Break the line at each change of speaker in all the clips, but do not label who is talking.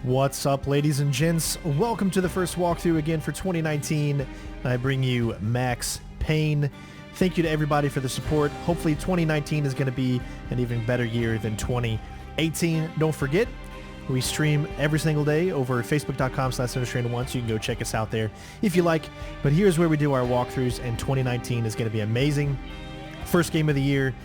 What's up, ladies and gents? Welcome to the first walkthrough again for 2019. I bring you Max Payne. Thank you to everybody for the support. Hopefully 2019 is going to be an even better year than 2018. Don't forget, we stream every single day over facebook.com/CenterStrain01, so you can go check us out there if you like. But here's where we do our walkthroughs, and 2019 is going to be amazing. First game of the year,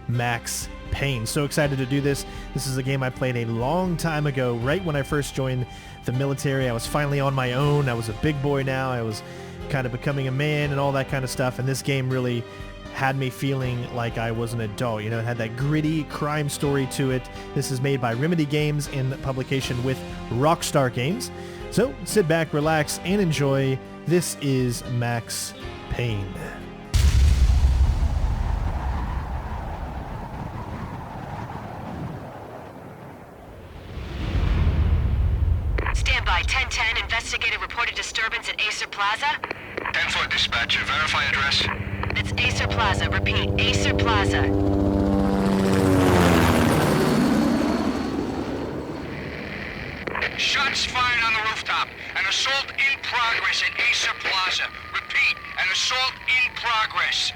Max Payne. So excited to do this. This is a game I played a long time ago, right when I first joined the military. I was finally on my own. I was a big boy now. I was kind of becoming a man and all that kind of stuff. And this game really had me feeling like I was an adult. You know, it had that gritty crime story to it. This is made by Remedy Games in publication with Rockstar Games. So sit back, relax, and enjoy. This is Max Payne.
Standby, 1010, investigator reported disturbance at Acer Plaza.
10-4 dispatcher, verify address.
That's Acer Plaza, repeat, Acer Plaza.
Shots fired on the rooftop. An assault in progress at Acer Plaza. Repeat, an assault in progress.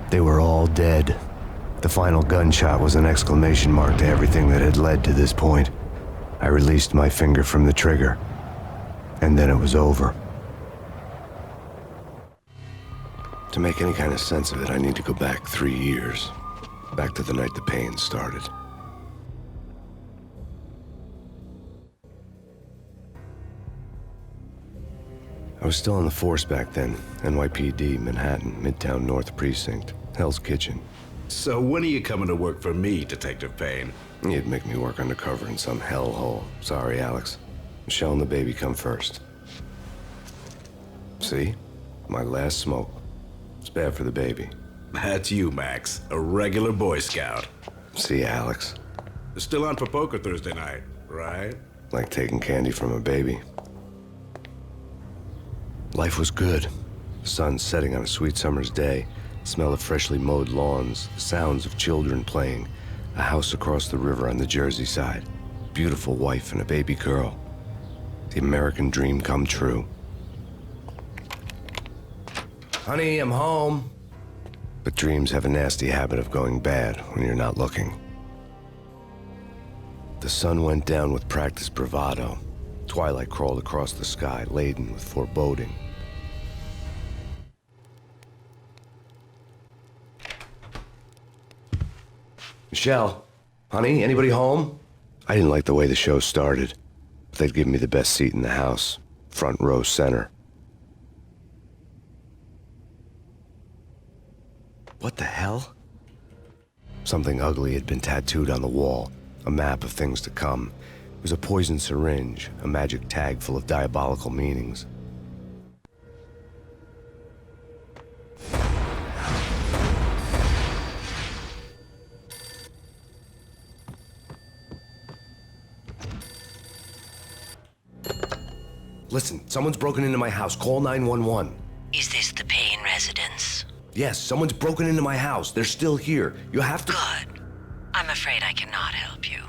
They were all dead. The final gunshot was an exclamation mark to everything that had led to this point. I released my finger from the trigger, and then it was over. To make any kind of sense of it, I need to go back 3 years. Back to the night the pain started. I was still on the force back then. NYPD, Manhattan, Midtown North Precinct, Hell's Kitchen.
So when are you coming to work for me, Detective Payne?
You'd make me work undercover in some hellhole. Sorry, Alex. Michelle and the baby come first. See? My last smoke. It's bad for the baby.
That's you, Max. A regular Boy Scout.
See, Alex?
Still on for poker Thursday night, right?
Like taking candy from a baby. Life was good. The sun setting on a sweet summer's day. The smell of freshly mowed lawns. The sounds of children playing. A house across the river on the Jersey side. Beautiful wife and a baby girl. The American dream come true. Honey, I'm home. But dreams have a nasty habit of going bad when you're not looking. The sun went down with practiced bravado. Twilight crawled across the sky, laden with foreboding. Michelle, honey, anybody home? I didn't like the way the show started, but they'd given me the best seat in the house, front row center. What the hell? Something ugly had been tattooed on the wall, a map of things to come. It was a poison syringe, a magic tag full of diabolical meanings. Listen, someone's broken into my house. Call 911.
Is this the Payne residence?
Yes, someone's broken into my house. They're still here. You have to...
Good. I'm afraid I cannot help you.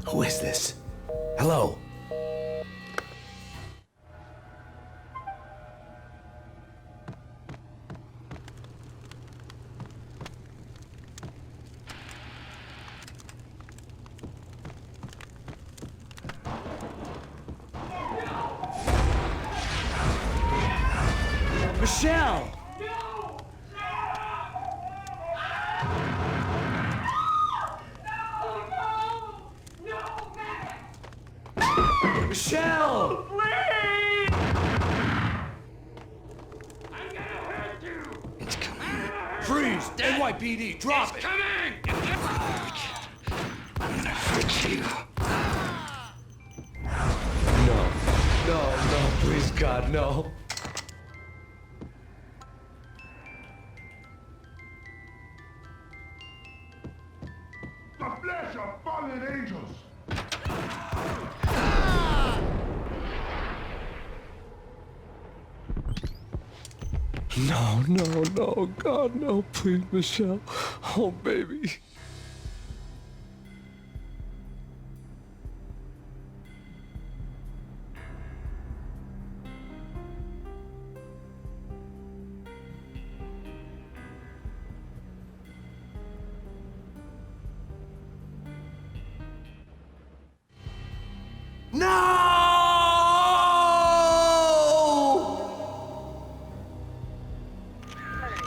Who is this? Hello?
Michelle! Michelle!
Please! I'm gonna hurt you!
It's coming.
Freeze! NYPD, drop
It's
it!
coming!
I'm gonna hurt you.
no.
The flesh of fallen angels!
No, no, no, God, no, please, Michelle. Oh, baby.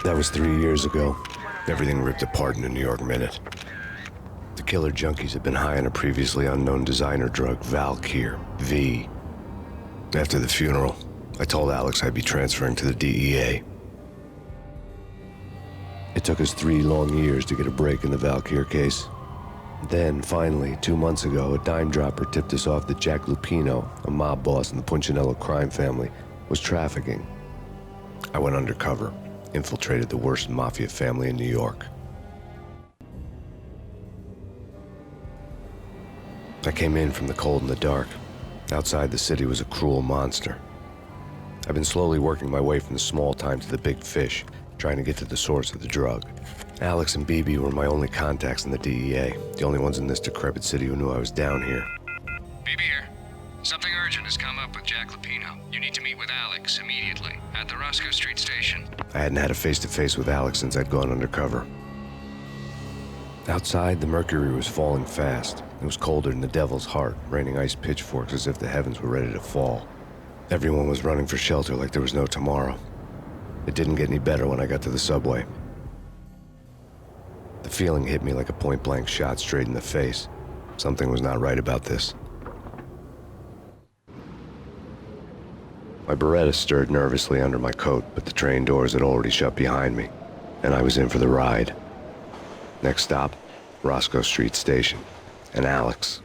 That was 3 years ago. Everything ripped apart in a New York minute. The killer junkies had been high on a previously unknown designer drug, Valkyr, V. After the funeral, I told Alex I'd be transferring to the DEA. It took us 3 long years to get a break in the Valkyr case. Then, finally, 2 months ago, a dime dropper tipped us off that Jack Lupino, a mob boss in the Punchinello crime family, was trafficking. I went undercover. Infiltrated the worst mafia family in New York. I came in from the cold and the dark. Outside the city was a cruel monster. I've been slowly working my way from the small time to the big fish, trying to get to the source of the drug. Alex and BB were my only contacts in the DEA, the only ones in this decrepit city who knew I was down here.
BB here. Something urgent has come up with Jack Lupino. You need to meet with Alex immediately at the Roscoe Street station.
I hadn't had a face-to-face with Alex since I'd gone undercover. Outside, the mercury was falling fast. It was colder than the devil's heart, raining ice pitchforks as if the heavens were ready to fall. Everyone was running for shelter like there was no tomorrow. It didn't get any better when I got to the subway. The feeling hit me like a point-blank shot straight in the face. Something was not right about this. My Beretta stirred nervously under my coat, but the train doors had already shut behind me, and I was in for the ride. Next stop, Roscoe Street Station, and Alex.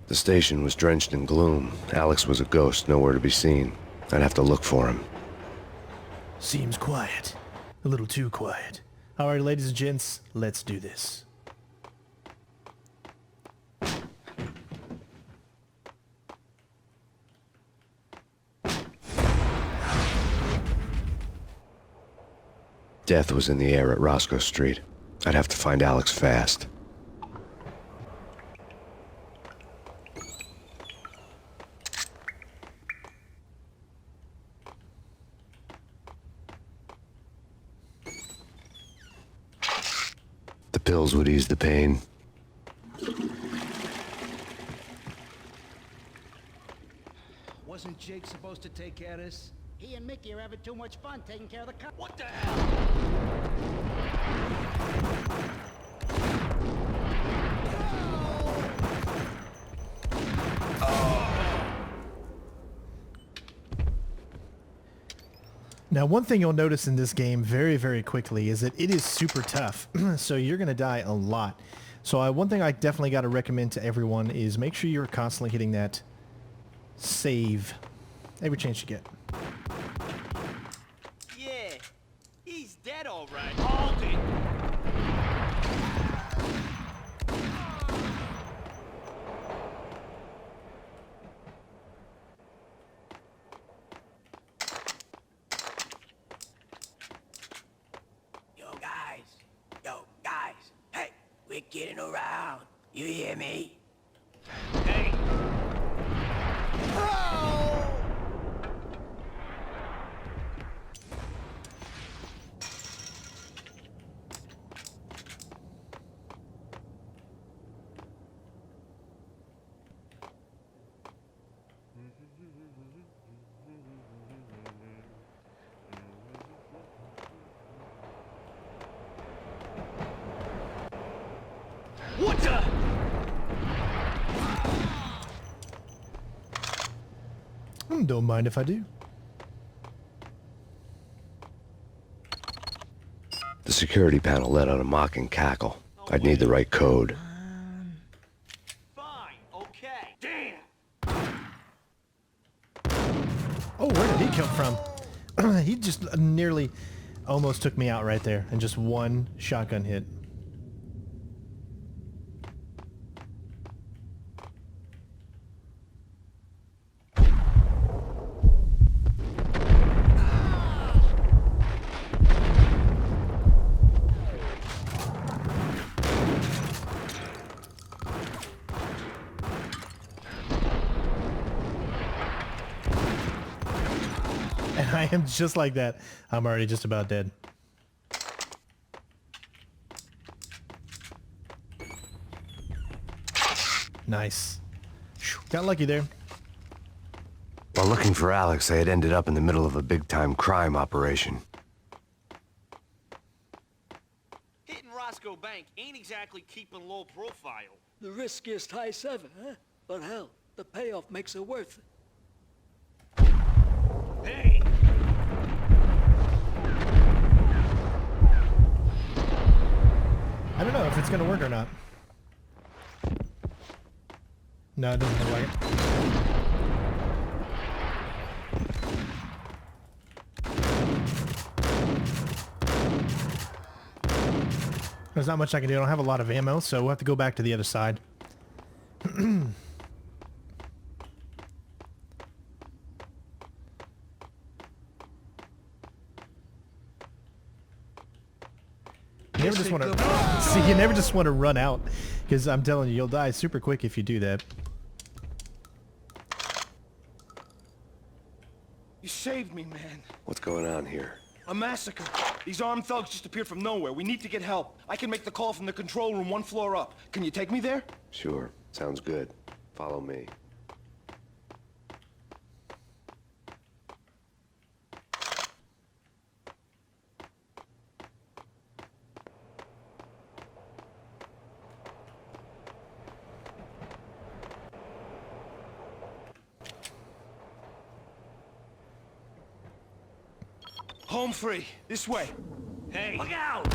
The station was drenched in gloom. Alex was a ghost, nowhere to be seen. I'd have to look for him.
Seems quiet. A little too quiet. All right, ladies and gents, let's do this.
Death was in the air at Roscoe Street. I'd have to find Alex fast. The pills would ease the pain.
Wasn't Jake supposed to take care of this?
He and Mickey are having too much fun taking care of the car.
What the hell?
Now, one thing you'll notice in this game very, very quickly is that it is super tough. So you're going to die a lot. So one thing I definitely got to recommend to everyone is make sure you're constantly hitting that save every chance you get.
Yeah, he's dead all right. Hold it.
Yo, guys, hey, we're getting around. You hear me?
Hey. What the?
Don't mind if I do.
security panel let out a mocking cackle. I'd need the right code.
Fine, okay. Damn!
Oh, where did he come from? He just nearly almost took me out right there in just one shotgun hit. And I am just like that. I'm already just about dead. Nice. Got lucky there.
While looking for Alex, I had ended up in the middle of a big-time crime operation.
Hitting Roscoe Bank ain't exactly keeping low profile.
The risk is high 7, huh? But hell, the payoff makes it worth it.
Hey!
I don't know if it's gonna work or not. No, it doesn't look like it. There's not much I can do. I don't have a lot of ammo, so we'll have to go back to the other side. You never just want to see. You never just want to run out, because I'm telling you, you'll die super quick if you do that.
You saved me, man.
What's going on here?
A massacre. These armed thugs just appeared from nowhere. We need to get help. I can make the call from the control room 1 floor up. Can you take me there?
Sure. Sounds good. Follow me.
Home free. This way.
Hey! Look out!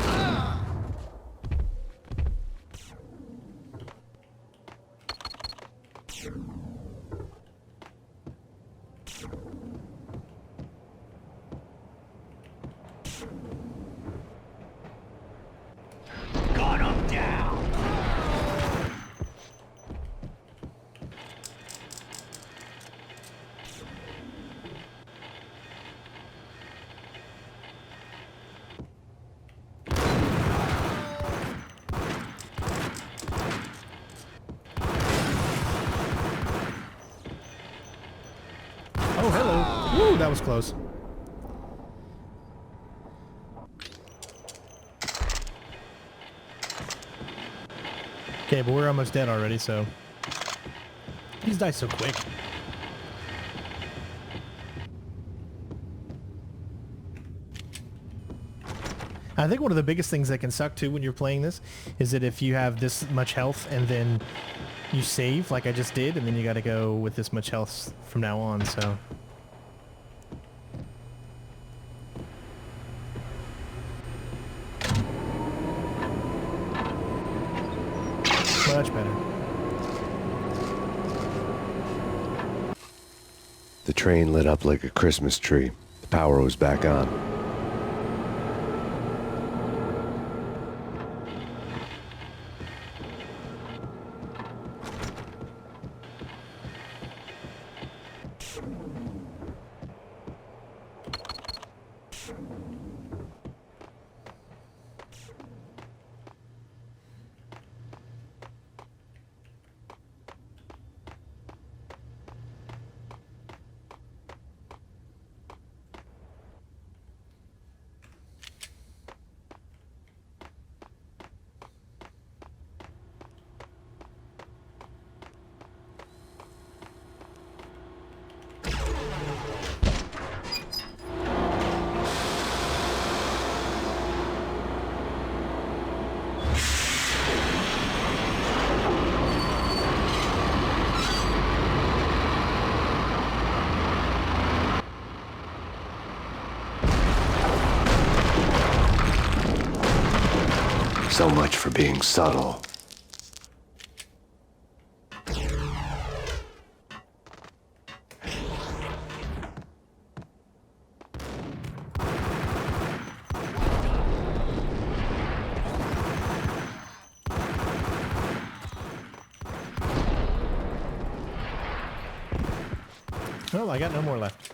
Got him down!
Oh, hello. Woo, that was close. Okay, but we're almost dead already, so... These die so quick. I think one of the biggest things that can suck too when you're playing this is that if you have this much health and then you save like I just did, and then you gotta go with this much health from now on, so... Much better.
The train lit up like a Christmas tree. The power was back on. So much for being subtle.
Oh, I got no more left.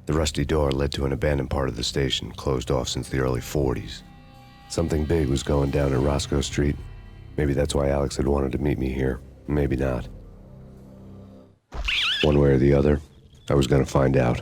The rusty door led to an abandoned part of the station, closed off since the early 40s. Something big was going down in Roscoe Street. Maybe that's why Alex had wanted to meet me here. Maybe not. One way or the other, I was going to find out.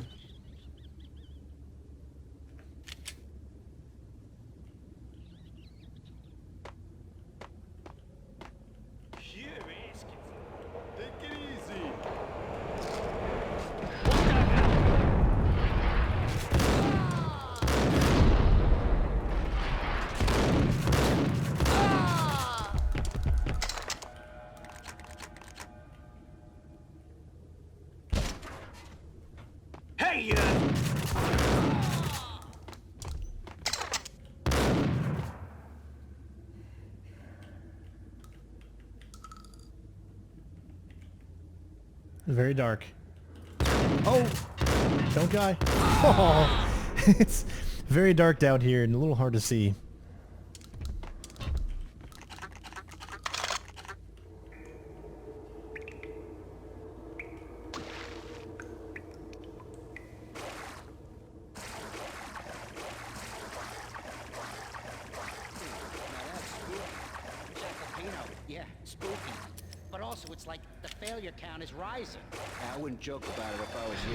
Very dark. Oh! Don't die. Oh! It's very dark down here and a little hard to see.
Yeah, spooky. But also, it's like the failure count is rising. I wouldn't joke about it if I was
you.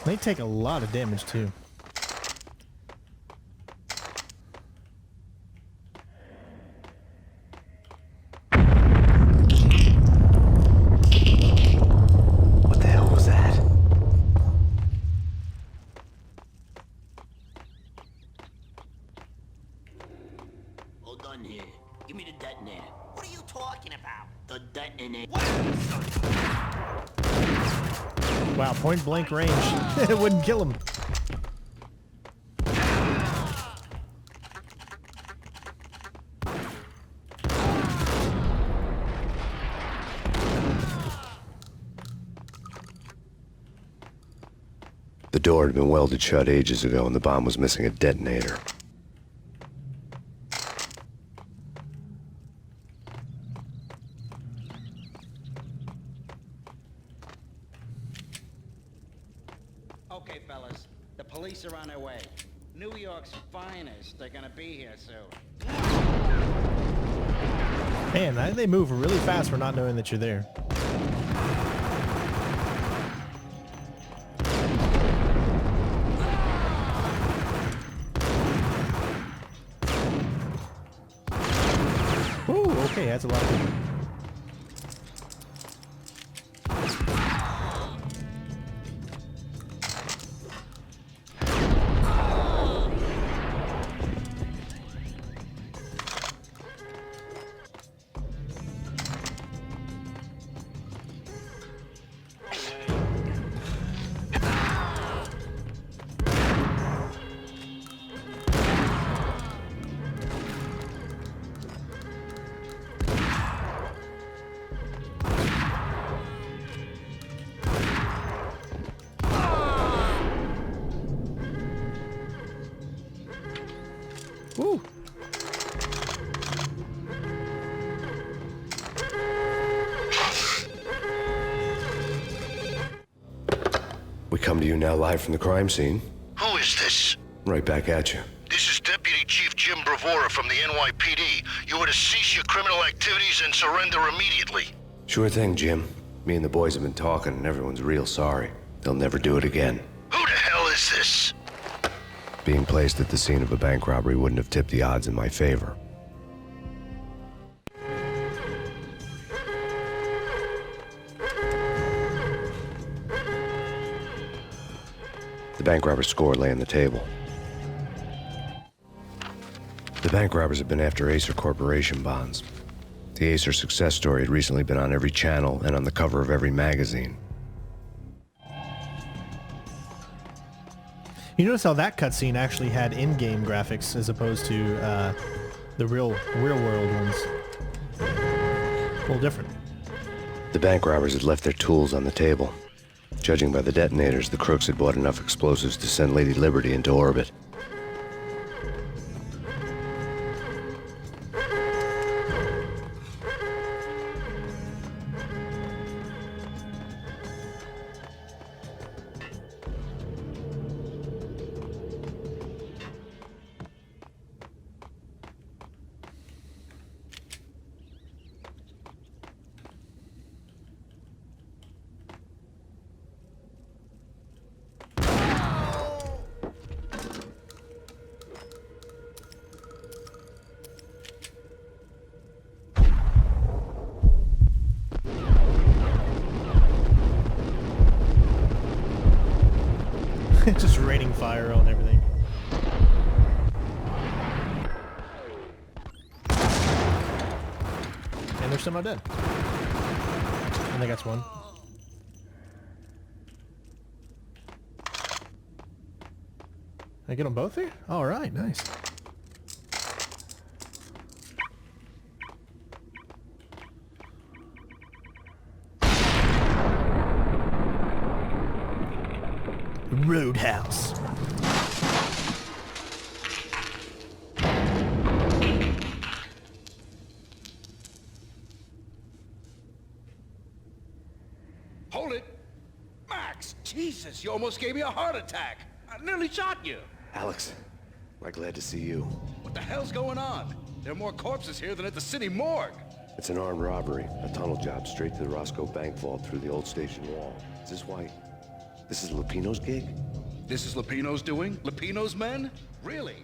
They take a lot of damage too.
Give me the detonator. What are you talking about? The detonator.
Wow, point blank range. It wouldn't kill him.
The door had been welded shut ages ago and the bomb was missing a detonator.
Okay, fellas. The police are on their way. New York's finest. They're gonna be here soon.
Man, they move really fast for not knowing that you're there. Ooh, okay, that's a lot of people. Woo!
We come to you now live from the crime scene.
Who is this?
Right back at you.
This is Deputy Chief Jim Bravura from the NYPD. You are to cease your criminal activities and surrender immediately.
Sure thing, Jim. Me and the boys have been talking and everyone's real sorry. They'll never do it again.
Who the hell is this?
Being placed at the scene of a bank robbery wouldn't have tipped the odds in my favor. The bank robber's score lay on the table. The bank robbers had been after Acer Corporation bonds. The Acer success story had recently been on every channel and on the cover of every magazine.
You notice how that cutscene actually had in-game graphics as opposed to the real-world ones. A little different.
The bank robbers had left their tools on the table. Judging by the detonators, the crooks had bought enough explosives to send Lady Liberty into orbit.
Just raining fire on everything. And they're still not dead. I think that's one. I get them both here? All right, nice. Roadhouse.
Hold it! Max! Jesus, you almost gave me a heart attack! I nearly shot you!
Alex, we're glad to see you.
What the hell's going on? There are more corpses here than at the city morgue!
It's an armed robbery, a tunnel job straight to the Roscoe bank vault through the old station wall. Is this why? This is Lupino's gig?
This is Lupino's doing? Lupino's men? Really?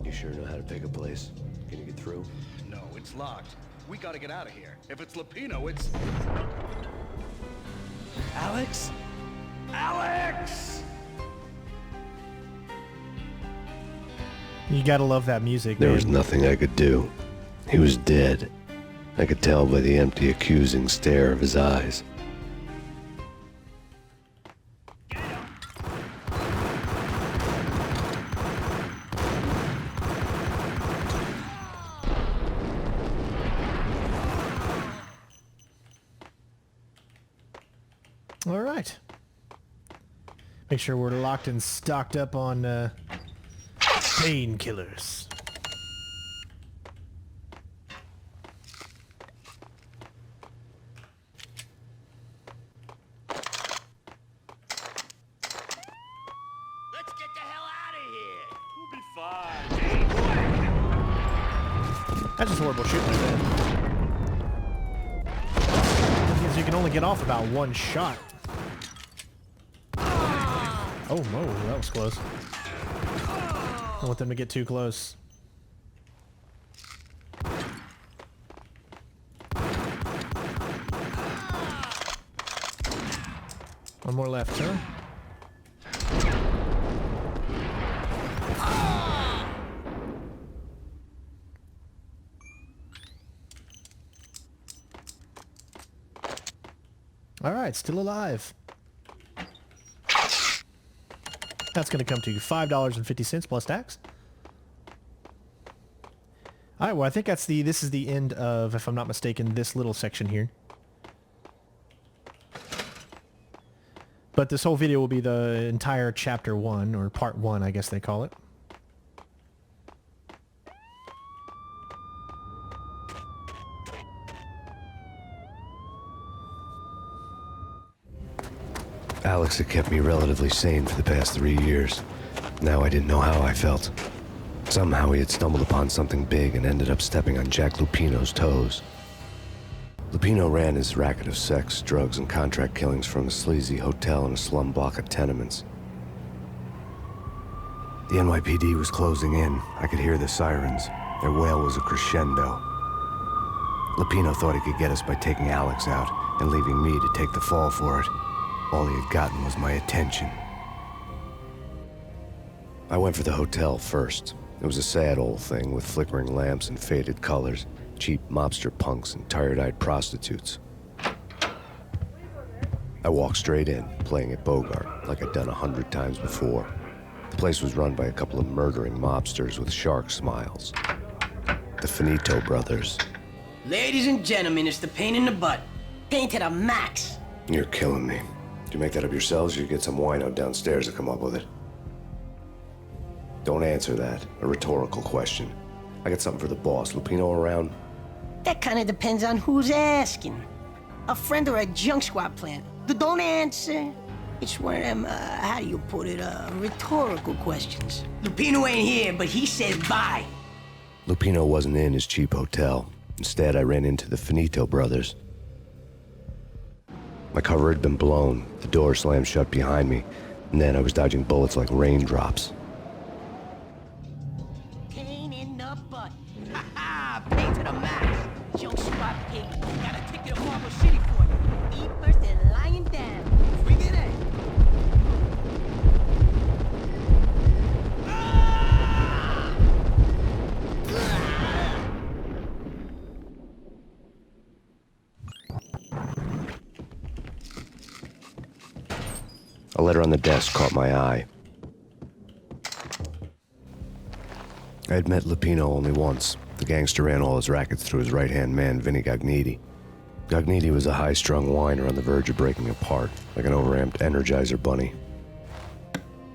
You sure know how to pick a place? Can you get through?
No, it's locked. We gotta get out of here. If it's Lupino, it's... Alex? Alex!
You gotta love that music,
There
man.
was nothing I could do. He was dead. I could tell by the empty, accusing stare of his eyes.
All right. Make sure we're locked and stocked up on painkillers.
Let's get the hell out of here. We'll be fine.
That's just horrible shooting like that. Because you can only get off about one shot. Oh, whoa, that was close. I don't want them to get too close. One more left, huh? All right, still alive. That's going to come to $5.50 plus tax. All right, well, I think this is the end of, if I'm not mistaken, this little section here. But this whole video will be the entire chapter 1, or part 1, I guess they call it.
Alex had kept me relatively sane for the past 3 years. Now I didn't know how I felt. Somehow he had stumbled upon something big and ended up stepping on Jack Lupino's toes. Lupino ran his racket of sex, drugs, and contract killings from a sleazy hotel in a slum block of tenements. The NYPD was closing in. I could hear the sirens. Their wail was a crescendo. Lupino thought he could get us by taking Alex out and leaving me to take the fall for it. All he had gotten was my attention. I went for the hotel first. It was a sad old thing with flickering lamps and faded colors, cheap mobster punks and tired-eyed prostitutes. I walked straight in, playing at Bogart, like I'd done 100 times before. The place was run by a couple of murdering mobsters with shark smiles. The Finito brothers.
Ladies and gentlemen, it's the pain in the butt. Pain to the max.
You're killing me. Did you make that up yourselves, or you get some wino downstairs to come up with it? Don't answer that. A rhetorical question. I got something for the boss. Lupino around?
That kind of depends on who's asking. A friend or a junk squad plan. Don't answer. It's one of them, how do you put it, rhetorical questions. Lupino ain't here, but he said bye.
Lupino wasn't in his cheap hotel. Instead, I ran into the Finito brothers. My cover had been blown. The door slammed shut behind me, and then I was dodging bullets like raindrops.
Pain in the butt. Ha ha! Pain to the max. Junk squad pig. Got a ticket to Harbor City for you. Eat first and lying down. Bring it in.
A letter on the desk caught my eye. I had met Lupino only once. The gangster ran all his rackets through his right-hand man, Vinny Gagniti. Gagniti was a high-strung whiner on the verge of breaking apart, like an overamped Energizer bunny.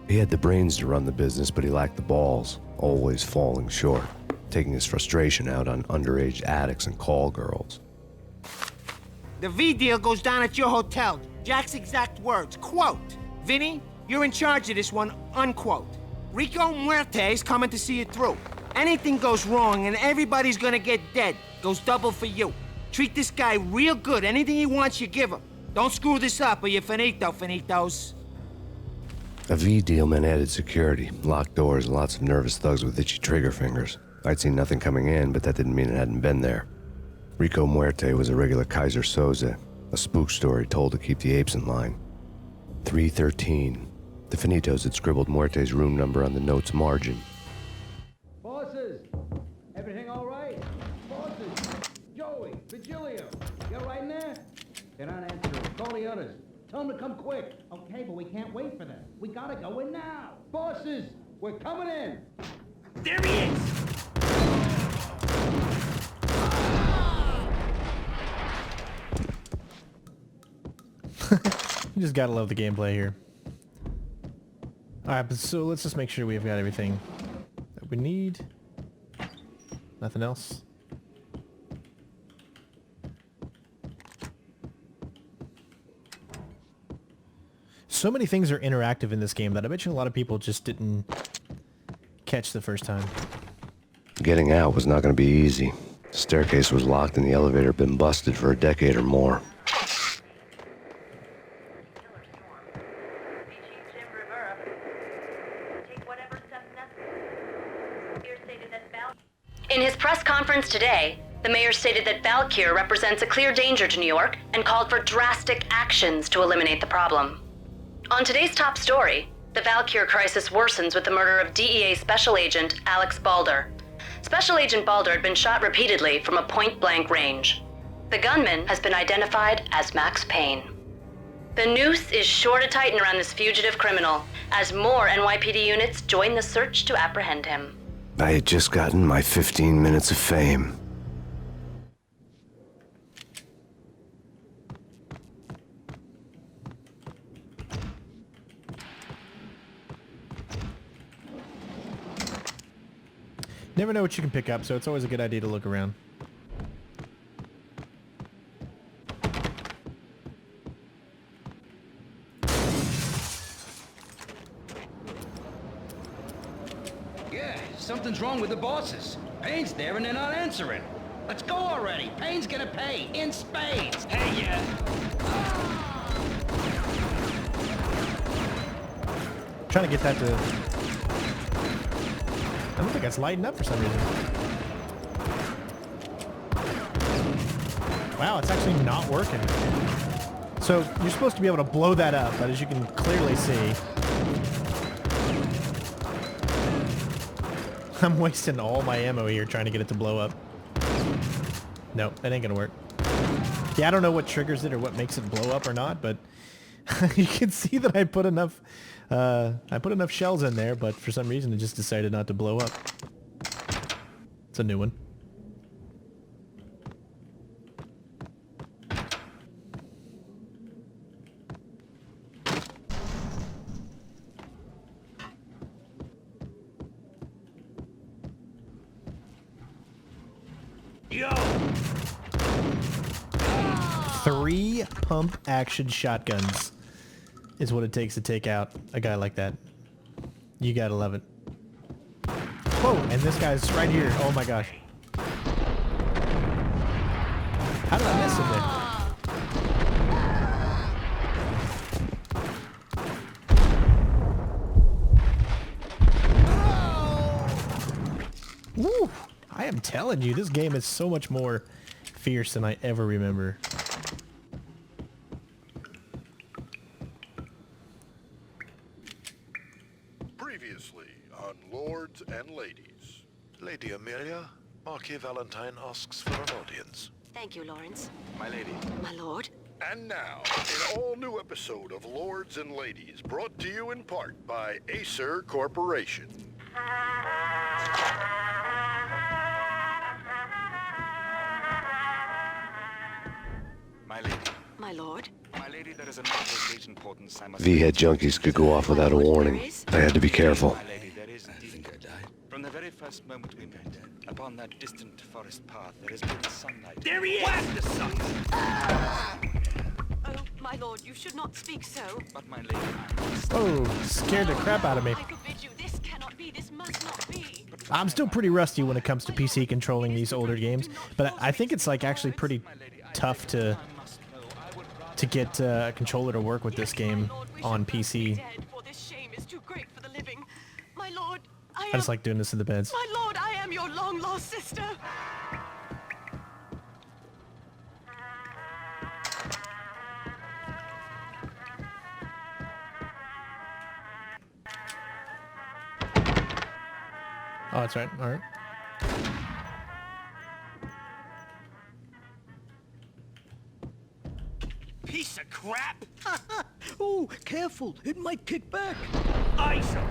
He had the brains to run the business, but he lacked the balls, always falling short, taking his frustration out on underage addicts and call girls.
The V deal goes down at your hotel. Jack's exact words, quote, "Vinny, you're in charge of this one," unquote. Rico Muerte's coming to see it through. Anything goes wrong and everybody's gonna get dead. Goes double for you. Treat this guy real good. Anything he wants, you give him. Don't screw this up or you're finito, finitos.
A V deal meant added security, locked doors, and lots of nervous thugs with itchy trigger fingers. I'd seen nothing coming in, but that didn't mean it hadn't been there. Rico Muerte was a regular Kaiser Soze, a spook story told to keep the apes in line. 313. The Finitos had scribbled Muerte's room number on the note's margin.
Bosses! Everything all right? Bosses! Joey! Vigilio! You all right in there? They're not answering. Call the others. Tell them to come quick. Okay, but we can't wait for them. We gotta go in now. Bosses! We're coming in!
There he is!
You just gotta love the gameplay here. Alright, so let's just make sure we've got everything that we need. Nothing else. So many things are interactive in this game that I bet you a lot of people just didn't catch the first time.
Getting out was not going to be easy. The staircase was locked and the elevator had been busted for a decade or more.
In his press conference today, the mayor stated that Valkyr represents a clear danger to New York and called for drastic actions to eliminate the problem. On today's top story, the Valkyr crisis worsens with the murder of DEA Special Agent Alex Balder. Special Agent Balder had been shot repeatedly from a point-blank range. The gunman has been identified as Max Payne. The noose is sure to tighten around this fugitive criminal as more NYPD units join the search to apprehend him.
I had just gotten my 15 minutes of fame.
Never know what you can pick up, so it's always a good idea to look around.
Yeah, something's wrong with the bosses. Payne's there and they're not answering. Let's go already. Payne's gonna pay in spades.
Hey, yeah.
Trying to get that to... I don't think it's lighting up for some reason. Wow, it's actually not working. So you're supposed to be able to blow that up, but as you can clearly see, I'm wasting all my ammo here trying to get it to blow up. Nope, that ain't gonna work. Yeah, I don't know what triggers it or what makes it blow up or not, but you can see that I put enough shells in there, but for some reason it just decided not to blow up. It's a new one.
Yo!
3 pump action shotguns is what it takes to take out a guy like that. You gotta love it. Whoa, and this guy's right here. Oh my gosh. How did I miss him there? Woo! I am telling you, this game is so much more fierce than I ever remember.
Previously on Lords and Ladies.
Lady Amelia, Marquis Valentine asks for an audience.
Thank you, Lawrence.
My lady.
My lord.
And now, an all-new episode of Lords and Ladies, brought to you in part by Acer Corporation.
My lady.
My lord.
My lady, there is a matter of great importance I must...
V-head junkies could go off without a warning. I had to be careful.
My lady, there is indeed. From the very first moment we met, upon that distant forest path, there has been sunlight.
There he is!
Whack the sun!
Oh, my lord, you should not speak so.
But my lady,
Oh, scared the crap out of me.
I forbid you. This cannot be. This must not be.
I'm still pretty rusty when it comes to PC controlling these older games, but I think it's like actually pretty tough to get a controller to work with this game on PC.
My lord,
I just like doing this in the beds.
My lord, I am your long-lost sister.
Oh, that's right. All right.
Piece of crap!
Oh, careful. It might kick back.
Ice him!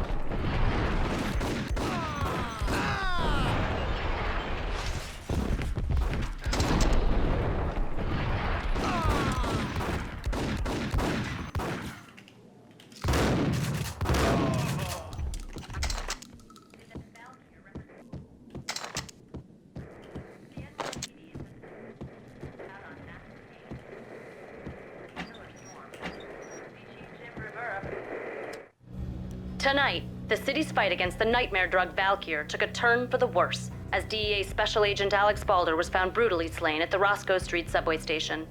Tonight, the city's fight against the nightmare drug Valkyr took a turn for the worse as DEA Special Agent Alex Balder was found brutally slain at the Roscoe Street subway station.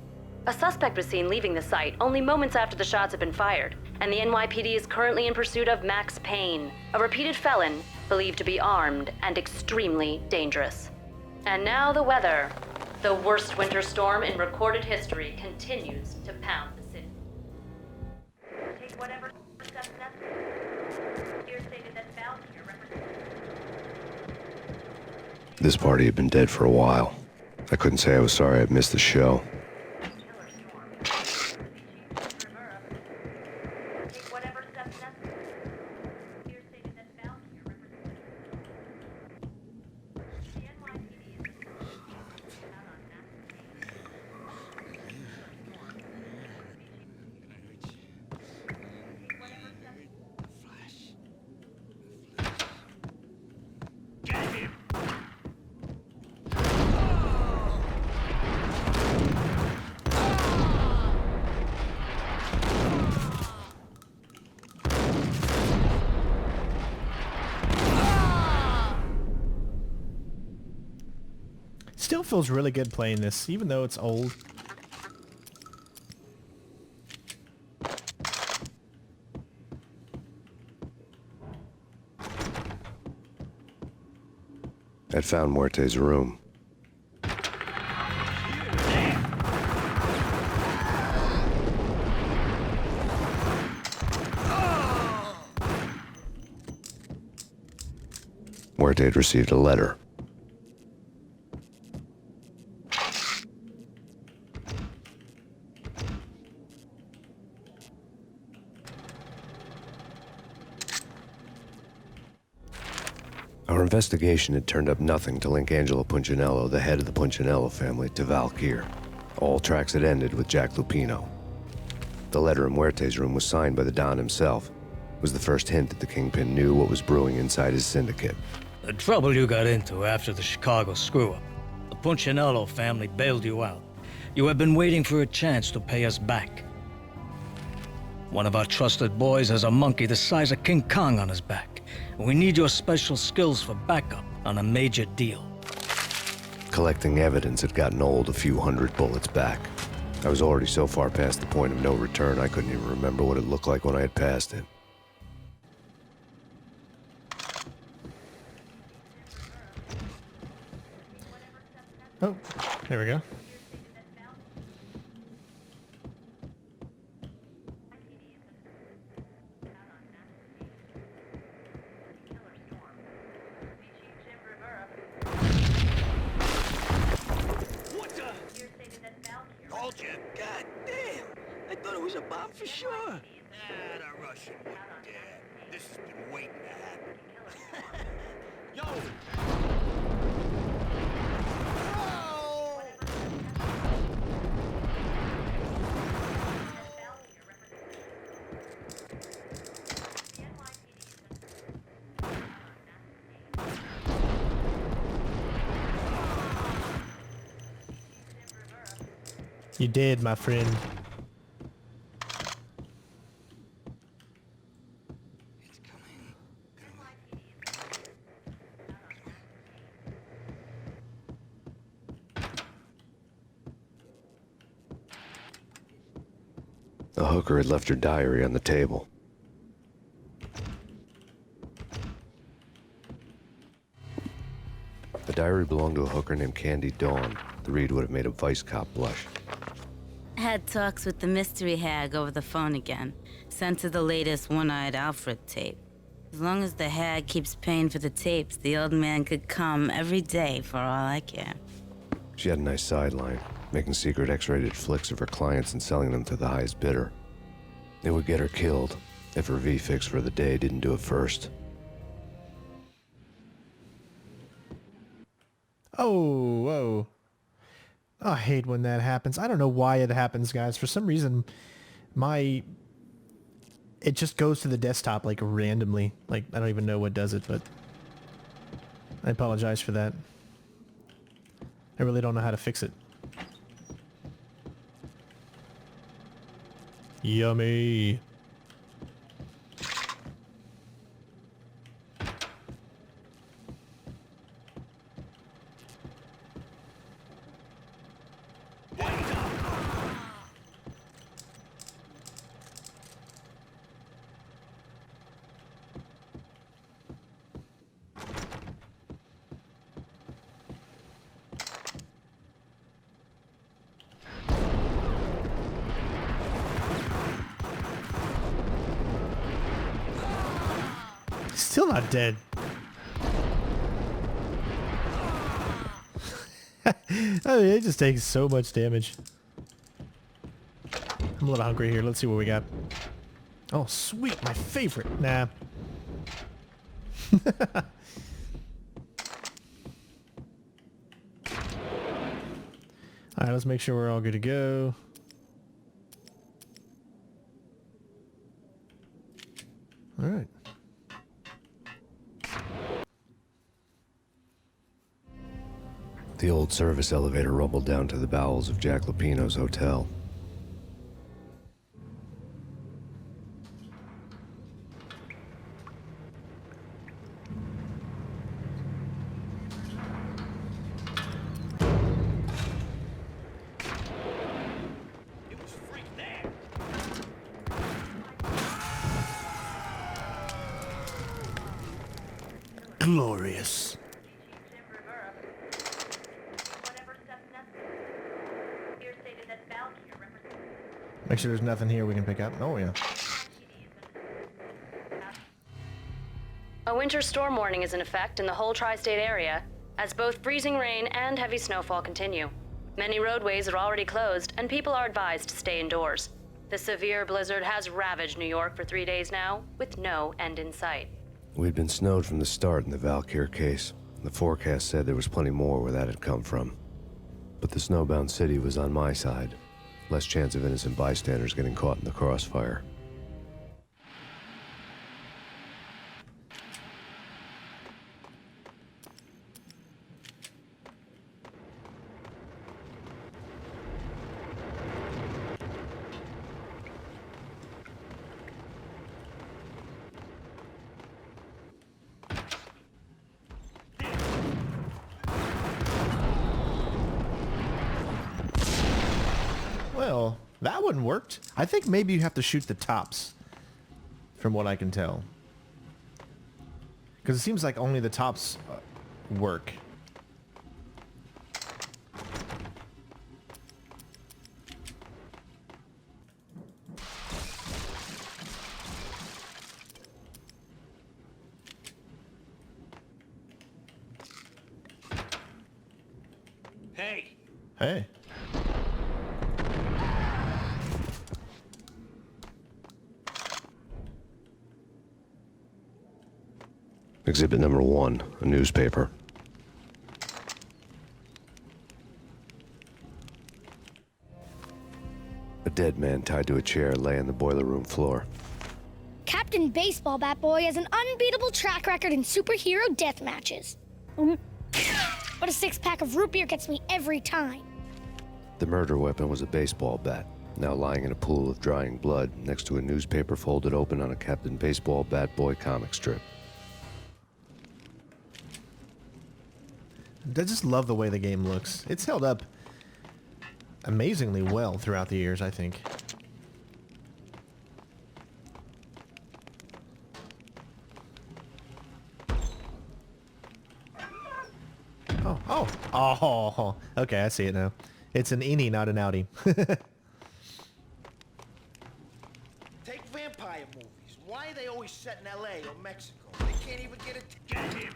A suspect was seen leaving the site only moments after the shots had been fired, and the NYPD is currently in pursuit of Max Payne, a repeated felon believed to be armed and extremely dangerous. And now the weather. The worst winter storm in recorded history continues to pound the city. Take whatever steps necessary. Here stated that Valkyr represents...
This party had been dead for a while. I couldn't say I was sorry I'd missed the show.
Still feels really good playing this, even though it's old.
I'd found Muerte's room. Muerte had received a letter. Our investigation had turned up nothing to link Angelo Punchinello, the head of the Punchinello family, to Valkyr. All tracks had ended with Jack Lupino. The letter in Muerte's room was signed by the Don himself. It was the first hint that the Kingpin knew what was brewing inside his syndicate.
The trouble you got into after the Chicago screw-up. The Punchinello family bailed you out. You have been waiting for a chance to pay us back. One of our trusted boys has a monkey the size of King Kong on his back. We need your special skills for backup on a major deal.
Collecting evidence had gotten old a few hundred bullets back. I was already so far past the point of no return, I couldn't even remember what it looked like when I had passed it.
Oh, there we go.
Told you. God damn. I thought it was a bomb for sure.
The Russian wouldn't dare. This has been waiting to happen. Yo!
You did, my friend.
The hooker had left her diary on the table. The diary belonged to a hooker named Candy Dawn. The read would have made a vice cop blush.
Had talks with the mystery hag over the phone again. Sent her the latest One-Eyed Alfred tape. As long as the hag keeps paying for the tapes, the old man could come every day for all I care.
She had a nice sideline, making secret X-rated flicks of her clients and selling them to the highest bidder. It would get her killed if her V-fix for the day didn't do it first.
Oh, whoa. I hate when that happens. I don't know why it happens, guys. For some reason, it just goes to the desktop like randomly. Like, I don't even know what does it, but I apologize for that. I really don't know how to fix it. Yummy. Still not dead. I mean, it just takes so much damage. I'm a little hungry here. Let's see what we got. Oh, sweet. My favorite. Nah. Alright, let's make sure we're all good to go. Alright.
The old service elevator rumbled down to the bowels of Jack Lupino's hotel.
glorious. Make sure there's nothing here we can pick up. Oh, yeah.
A winter storm warning is in effect in the whole tri-state area, as both freezing rain and heavy snowfall continue. Many roadways are already closed, and people are advised to stay indoors. The severe blizzard has ravaged New York for 3 days now, with no end in sight.
We'd been snowed from the start in the Valkyr case. The forecast said there was plenty more where that had come from. But the snowbound city was on my side. Less chance of innocent bystanders getting caught in the crossfire.
Well, that one worked. I think maybe you have to shoot the tops, from what I can tell. Because it seems like only the tops work.
Hey.
Hey.
Exhibit number 1, a newspaper. A dead man tied to a chair lay on the boiler room floor.
Captain Baseball Bat Boy has an unbeatable track record in superhero death matches. But a 6-pack of root beer gets me every time.
The murder weapon was a baseball bat, now lying in a pool of drying blood next to a newspaper folded open on a Captain Baseball Bat Boy comic strip.
I just love the way the game looks. It's held up amazingly well throughout the years, I think. Oh, okay, I see it now. It's an innie, not an outie.
Take vampire movies. Why are they always set in L.A. or Mexico? They can't even get it together.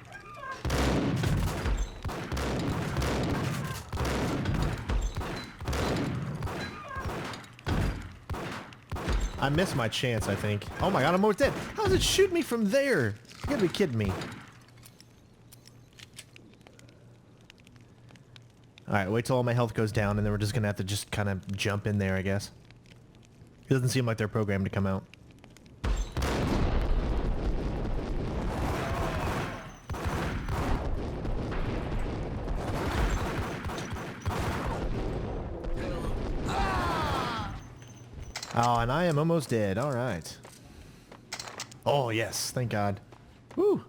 I missed my chance, I think. Oh my god, I'm almost dead. How does it shoot me from there? You gotta be kidding me. Alright, wait till all my health goes down, and then we're just gonna have to just kind of jump in there, I guess. It doesn't seem like they're programmed to come out. Oh, and I am almost dead. Alright. Oh, yes. Thank God. Woo!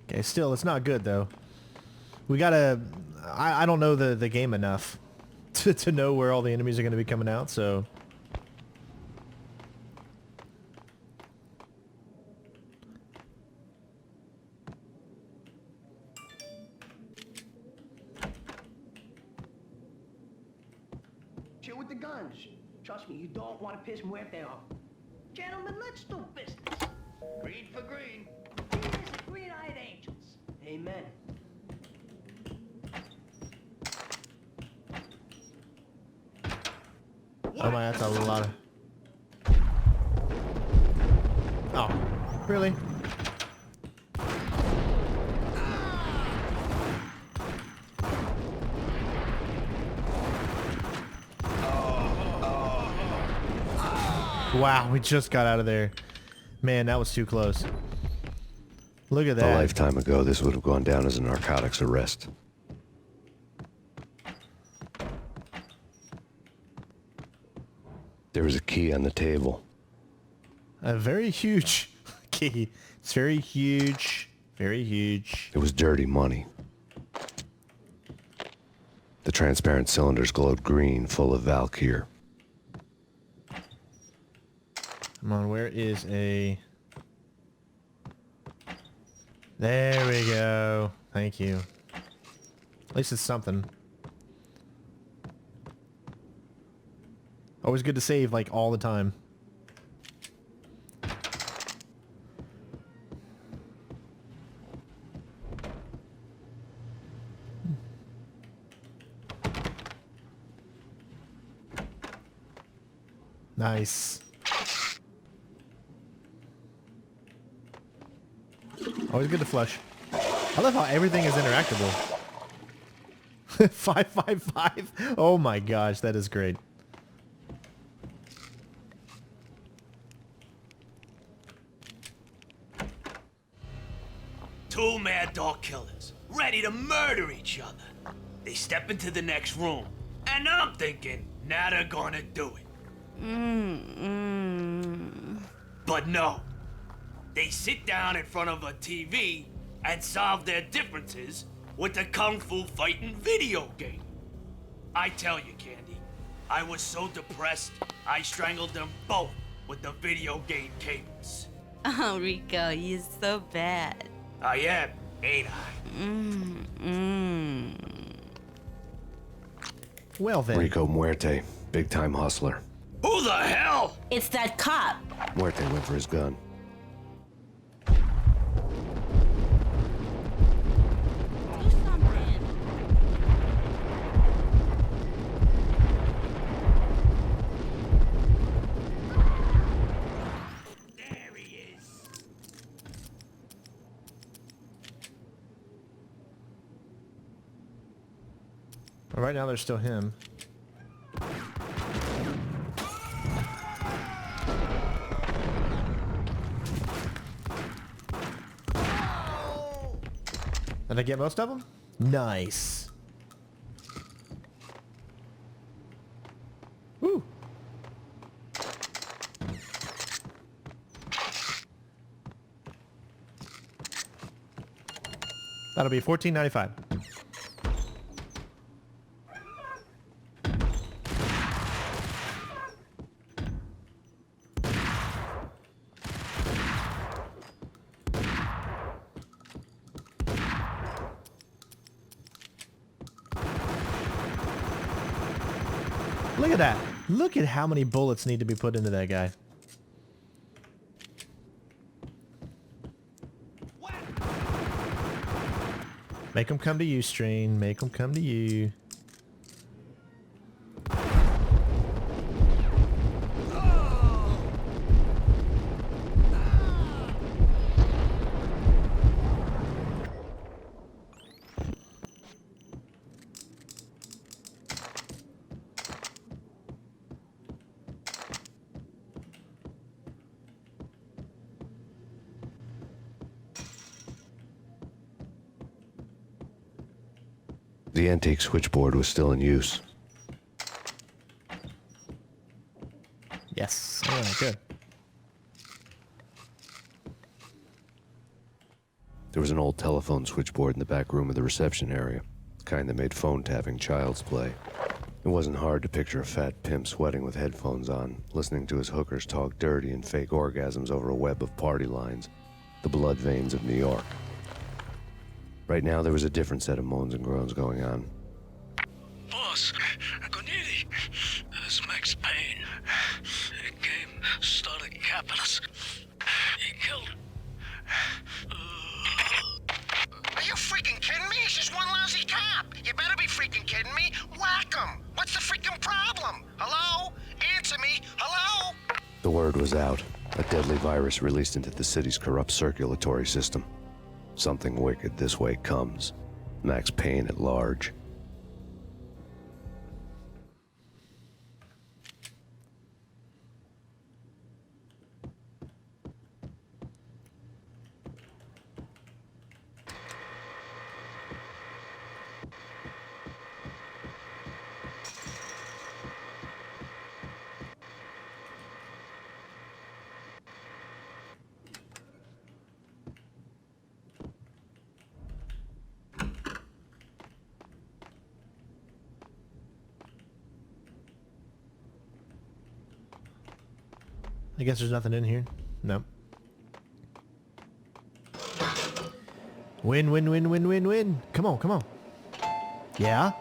Okay, still, it's not good, though. We gotta... I don't know the game enough to know where all the enemies are going to be coming out, so...
Chill with the guns. Trust me, you don't want to piss Muerte off. Gentlemen, let's do business.
Green for green.
Here's the green-eyed angels. Amen.
Oh my, that's a lot of... Oh, really? Wow, we just got out of there. Man, that was too close. Look at that.
A lifetime ago, this would have gone down as a narcotics arrest. There was a key on the table.
A very huge key. It's very huge. Very huge.
It was dirty money. The transparent cylinders glowed green, full of Valkyr.
Come on, where is a... There we go. Thank you. At least it's something. Always good to save, like, all the time. Nice. Always good to flush. I love how everything is interactable. 555. Oh my gosh, that is great.
Two mad dog killers, ready to murder each other. They step into the next room, and I'm thinking, now they're gonna do it. But no. They sit down in front of a TV and solve their differences with a kung fu fighting video game. I tell you, Candy, I was so depressed, I strangled them both with the video game cables.
Oh, Rico, you're so bad.
I am, ain't I?
Well then.
Rico Muerte, big-time hustler.
Who the hell?
It's that cop.
Muerte went for his gun.
Right now, there's still him. Did I get most of them? Nice. Woo. That'll be $14.95. Look at that. Look at how many bullets need to be put into that guy. Make him come to you, Strain. Make him come to you.
The antique switchboard was still in use.
Yes. Oh, good.
There was an old telephone switchboard in the back room of the reception area, the kind that made phone tapping child's play. It wasn't hard to picture a fat pimp sweating with headphones on, listening to his hookers talk dirty and fake orgasms over a web of party lines, the blood veins of New York. Right now, there was a different set of moans and groans going on.
Boss, Gonidi, this is Max Payne. He came, started capping us. He killed her.
Are you freaking kidding me? He's just one lousy cop. You better be freaking kidding me. Whack him. What's the freaking problem? Hello? Answer me. Hello?
The word was out. A deadly virus released into the city's corrupt circulatory system. Something wicked this way comes. Max Payne at large.
I guess there's nothing in here. Nope. Win, win, win, win, win, win. Come on, come on. Yeah?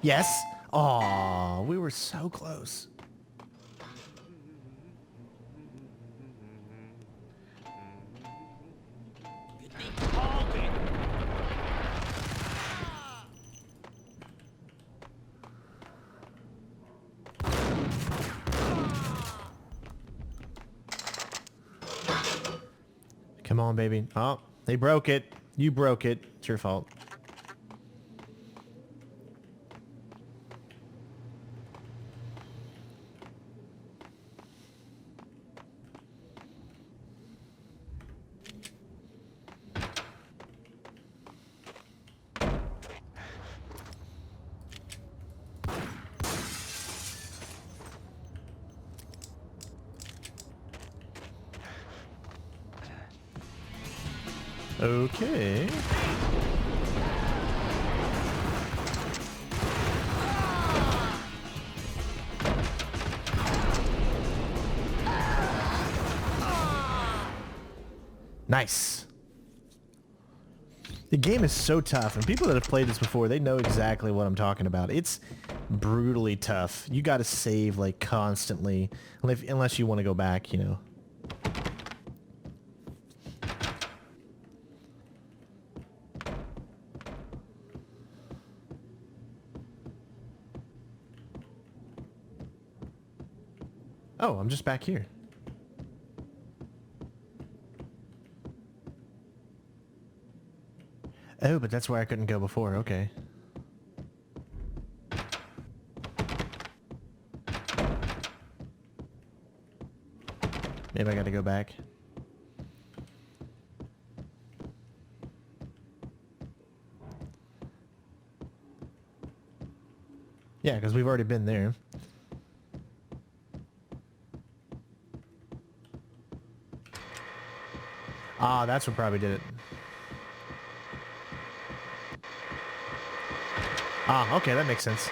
Yes? Aw, we were so close. Come on, baby. Oh, they broke it. You broke it. It's your fault. Okay. Nice. The game is so tough, and people that have played this before, they know exactly what I'm talking about. It's brutally tough. You got to save like constantly, unless you want to go back, you know. Oh, I'm just back here. Oh, but that's where I couldn't go before. Okay. Maybe I got to go back. Yeah, because we've already been there. Ah, that's what probably did it. Ah, okay, that makes sense.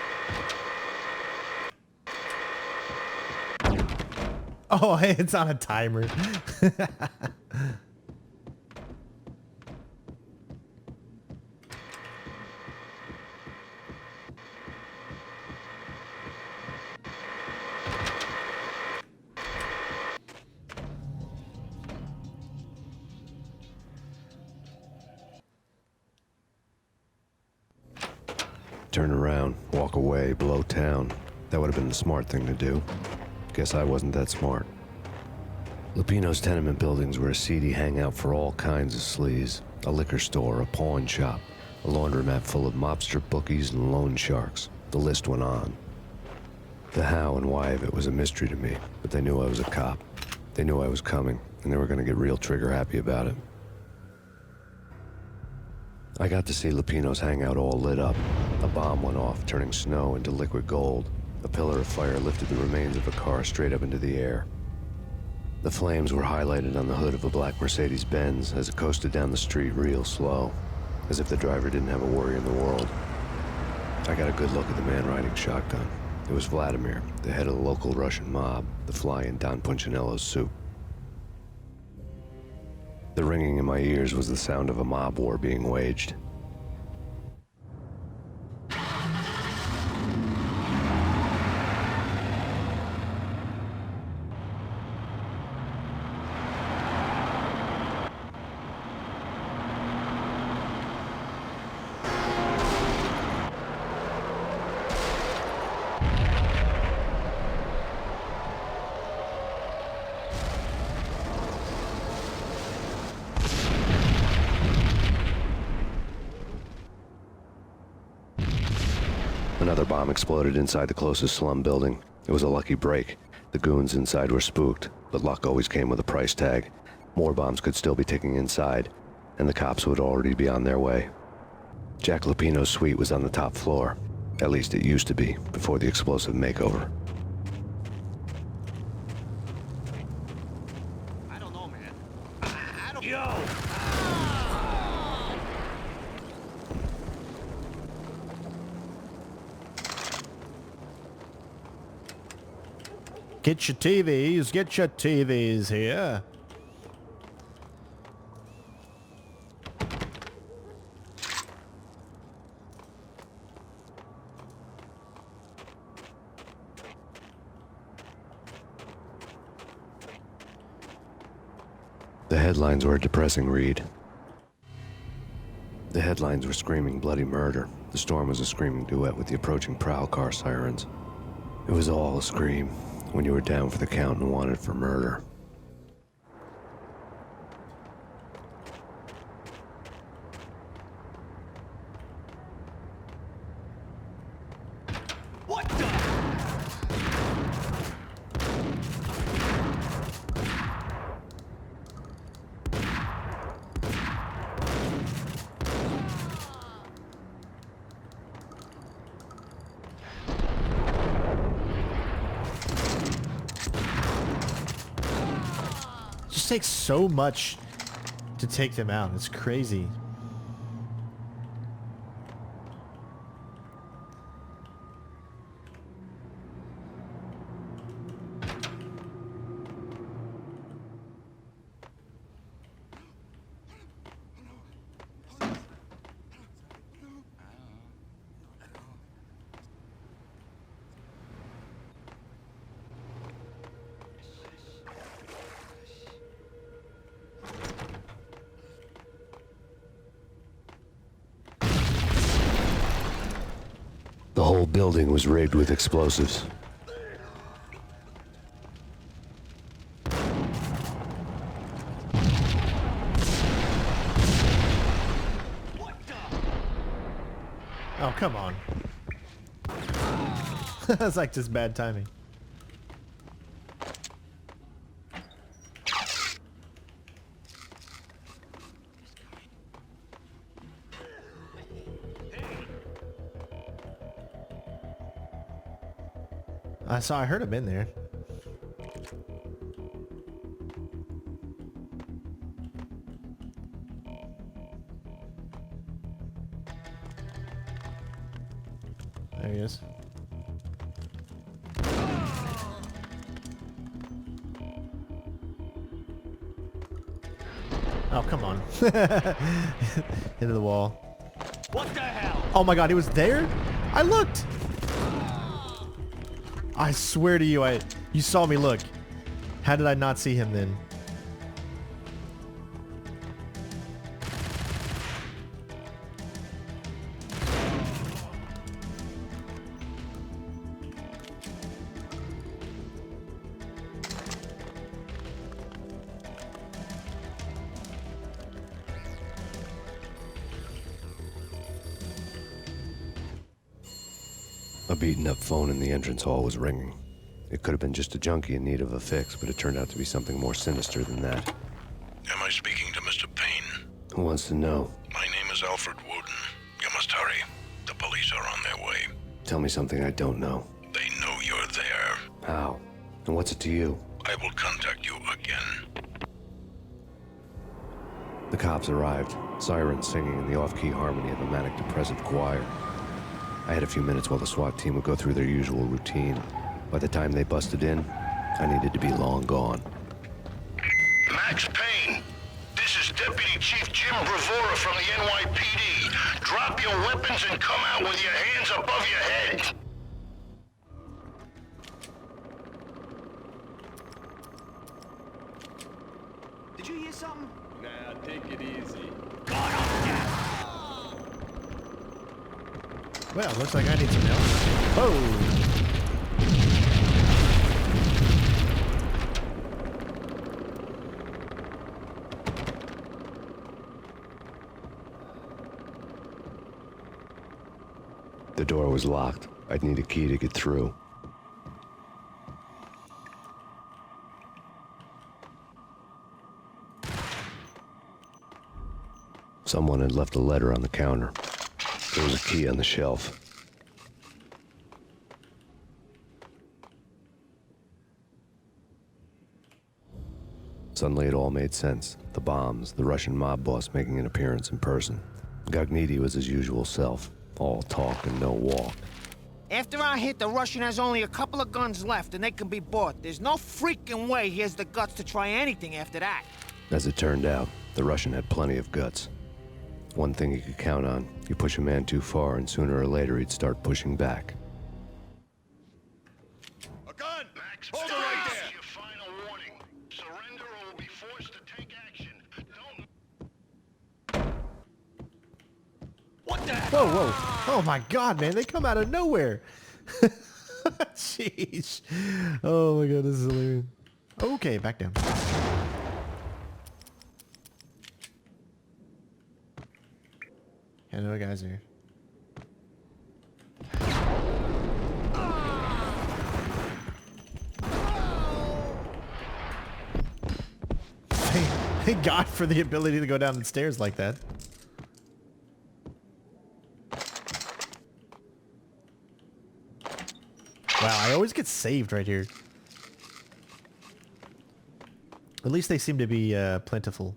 Oh, hey, it's on a timer.
Turn around, walk away, blow town. That would have been the smart thing to do. Guess I wasn't that smart. Lupino's tenement buildings were a seedy hangout for all kinds of sleaze. A liquor store, a pawn shop, a laundromat full of mobster bookies and loan sharks. The list went on. The how and why of it was a mystery to me, but they knew I was a cop. They knew I was coming, and they were going to get real trigger happy about it. I got to see Lupino's hangout all lit up. A bomb went off, turning snow into liquid gold. A pillar of fire lifted the remains of a car straight up into the air. The flames were highlighted on the hood of a black Mercedes-Benz as it coasted down the street real slow, as if the driver didn't have a worry in the world. I got a good look at the man riding shotgun. It was Vladimir, the head of the local Russian mob, the fly in Don Punchinello's soup. The ringing in my ears was the sound of a mob war being waged. Another bomb exploded inside the closest slum building. It was a lucky break. The goons inside were spooked, but luck always came with a price tag. More bombs could still be ticking inside, and the cops would already be on their way. Jack Lupino's suite was on the top floor. At least it used to be, before the explosive makeover.
I don't know, man. I don't... Yo!
Get your TVs here.
The headlines were a depressing read. The headlines were screaming bloody murder. The storm was a screaming duet with the approaching prowl car sirens. It was all a scream when you were down for the count and wanted for murder.
What the?
Just takes so much to take them out. It's crazy.
The whole building was rigged with explosives.
Oh, come on. That's like just bad timing. I heard him in there. There he is. Oh, come on. Into the wall.
What the hell?
Oh my god, he was there? I looked! I swear to you, you saw me look. How did I not see him then?
A beaten-up phone in the entrance hall was ringing. It could have been just a junkie in need of a fix, but it turned out to be something more sinister than that.
Am I speaking to Mr. Payne?
Who wants to know?
My name is Alfred Woden. You must hurry. The police are on their way.
Tell me something I don't know.
They know you're there.
How? And what's it to you?
I will contact you again.
The cops arrived, sirens singing in the off-key harmony of a manic-depressive choir. I had a few minutes while the SWAT team would go through their usual routine. By the time they busted in, I needed to be long gone.
Max Payne, this is Deputy Chief Jim Bravura from the NYPD. Drop your weapons and come out with your hands above your head.
Did you hear something?
Nah, take it easy.
Well, looks like I need some help. Whoa!
The door was locked. I'd need a key to get through. Someone had left a letter on the counter. There was a key on the shelf. Suddenly it all made sense. The bombs, the Russian mob boss making an appearance in person. Gognitti was his usual self, all talk and no walk.
After our hit, the Russian has only a couple of guns left, and they can be bought. There's no freaking way he has the guts to try anything after that.
As it turned out, the Russian had plenty of guts. One thing he could count on, you push a man too far and sooner or later he'd start pushing back.
A gun!
Max,
Hold it right there!
Your final warning. Surrender or we'll be forced to take action. Don't...
What the
Whoa, whoa. Oh my god, man. They come out of nowhere. Jeez. Oh my god, this is hilarious. Okay, back down. I know guys here. Thank God for the ability to go down the stairs like that. Wow, I always get saved right here. At least they seem to be plentiful.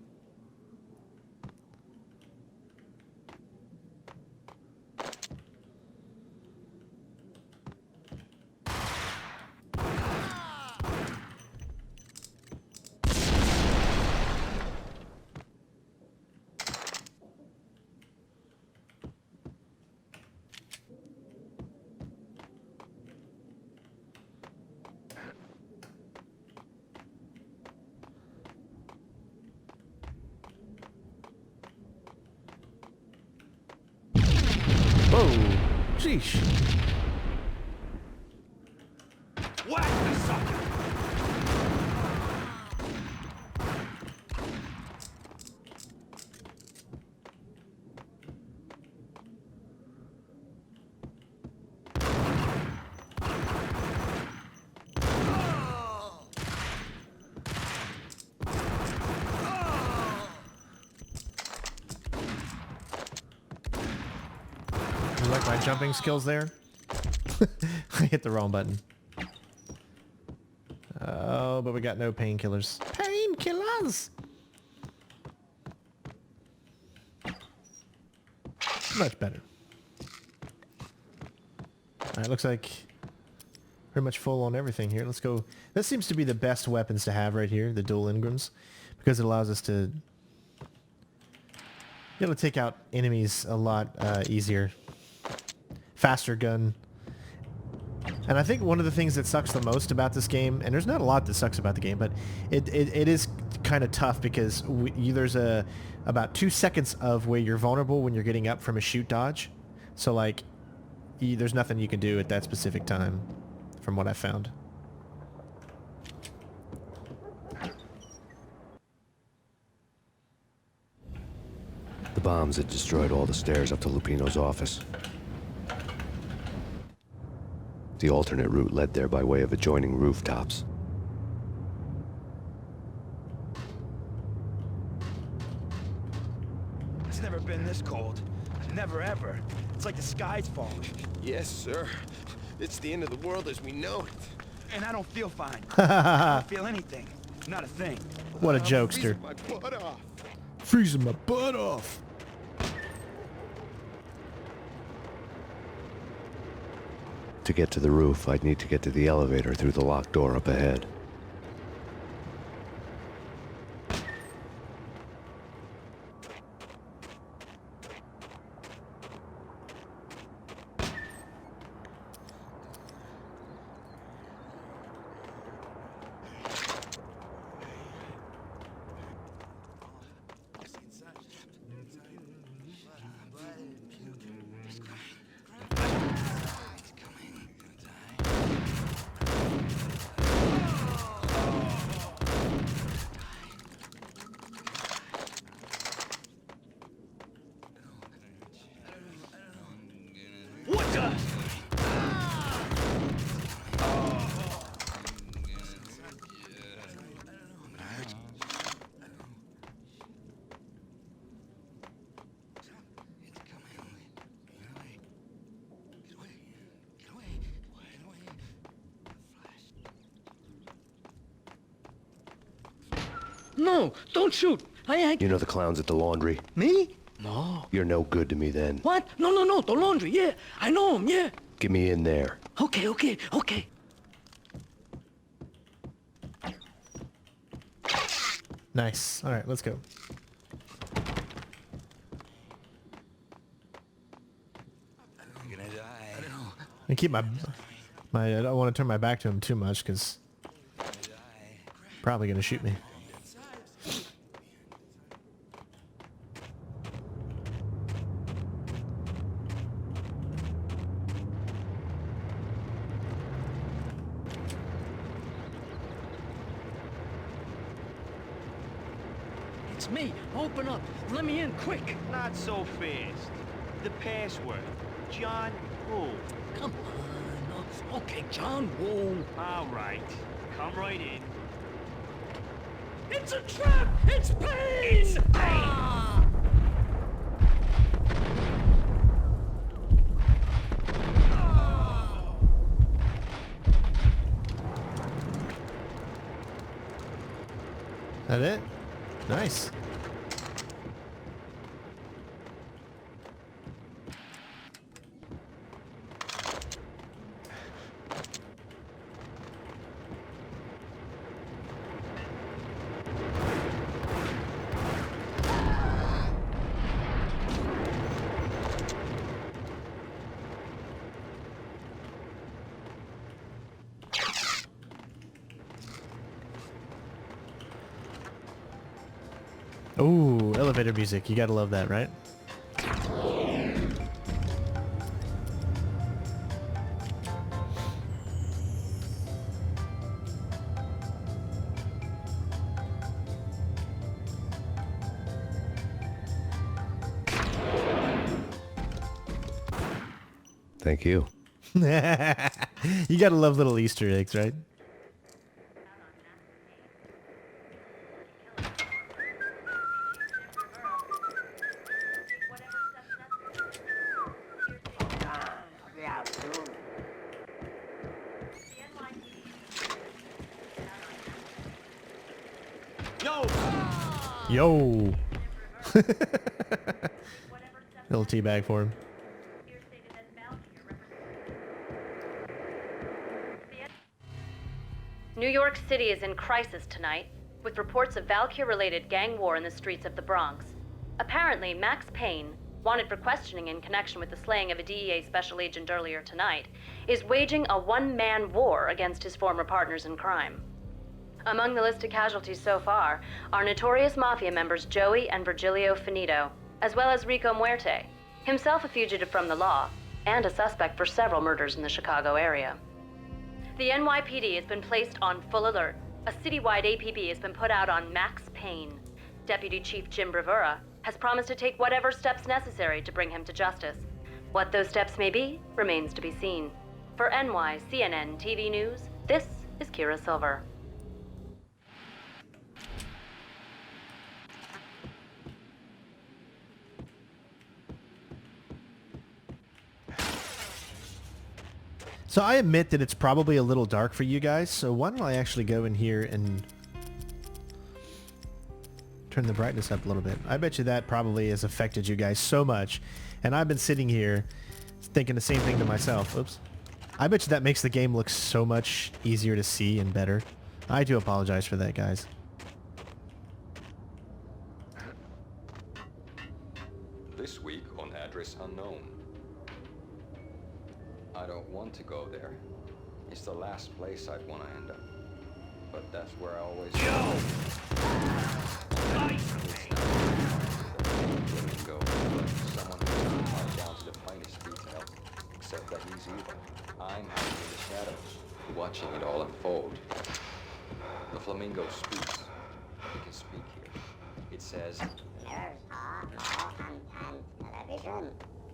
Whoa, sheesh.
Whack the sucker!
You like my jumping skills there? I hit the wrong button. Oh, but we got no painkillers. Painkillers! Much better. Alright, looks like pretty much full on everything here. Let's go. This seems to be the best weapons to have right here, the dual Ingrams, because it allows us to be able to take out enemies a lot easier. Faster gun. And I think one of the things that sucks the most about this game, and there's not a lot that sucks about the game, but it is kind of tough because there's about 2 seconds of where you're vulnerable when you're getting up from a shoot dodge. So like, there's nothing you can do at that specific time, from what I found.
The bombs had destroyed all the stairs up to Lupino's office. The alternate route led there by way of adjoining rooftops.
It's never been this cold. Never ever. It's like the sky's falling.
Yes, sir. It's the end of the world as we know it.
And I don't feel fine. I don't feel anything. Not a thing.
What a jokester.
My butt off.
Freezing my butt off.
To get to the roof, I'd need to get to the elevator through the locked door up ahead.
What the?
No, don't shoot.
You know the clowns at the laundry?
Me? No.
You're no good to me then.
What? No, the laundry, yeah. I know him, yeah.
Get me in there.
Okay, okay, okay.
Nice. All right, let's go.
You're gonna die.
I keep my I don't want to turn my back to him too much because probably gonna shoot me.
It's me. Open up. Let me in, quick.
Not so fast. The password. John Woo.
Come on. Okay, John Woo.
All right. Come right in.
It's a trap! It's Payne! It's Payne!
That it? Nice. Ooh, elevator music. You gotta love that, right?
Thank you.
You gotta love little Easter eggs, right? Yo! Little tea bag for him.
New York City is in crisis tonight, with reports of Valkyr-related gang war in the streets of the Bronx. Apparently, Max Payne, wanted for questioning in connection with the slaying of a DEA special agent earlier tonight, is waging a one-man war against his former partners in crime. Among the list of casualties so far are notorious mafia members Joey and Virgilio Finito, as well as Rico Muerte, himself a fugitive from the law, and a suspect for several murders in the Chicago area. The NYPD has been placed on full alert. A citywide APB has been put out on Max Payne. Deputy Chief Jim Bravura has promised to take whatever steps necessary to bring him to justice. What those steps may be remains to be seen. For NYCNN TV News, this is Kira Silver.
So I admit that it's probably a little dark for you guys, so why don't I actually go in here and turn the brightness up a little bit. I bet you that probably has affected you guys so much, and I've been sitting here thinking the same thing to myself. Oops. I bet you that makes the game look so much easier to see and better. I do apologize for that, guys.
This week on Address Unknown. I don't want to go there. It's the last place I'd want to end up. But that's where I always go. Go. Someone who's tied down to the finest detail. Except that he's evil. I'm hiding in the shadows, watching it all unfold. The flamingo speaks. It can speak here. It says...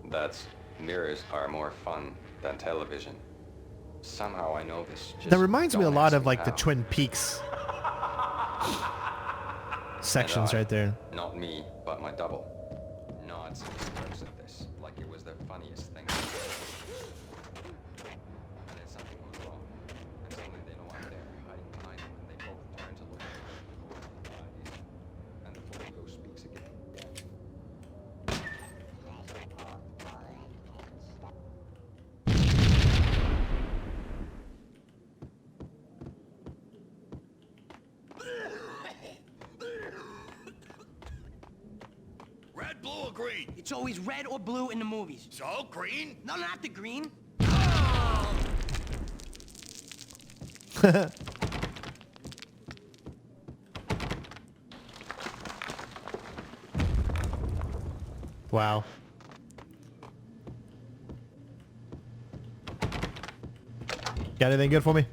That's... mirrors are more fun than television. Somehow I know this.
That reminds me a lot of like the Twin Peaks sections right there.
Not me, but my double. Nods and looks at this like it was the funniest thing. And then something goes wrong. And suddenly they know I'm there, hiding behind them, and they both turn to look at me. And the flamingo speaks again.
Red, blue, or green?
It's always red or blue in the movies.
So, green?
No, not the green.
Wow. Got anything good for me?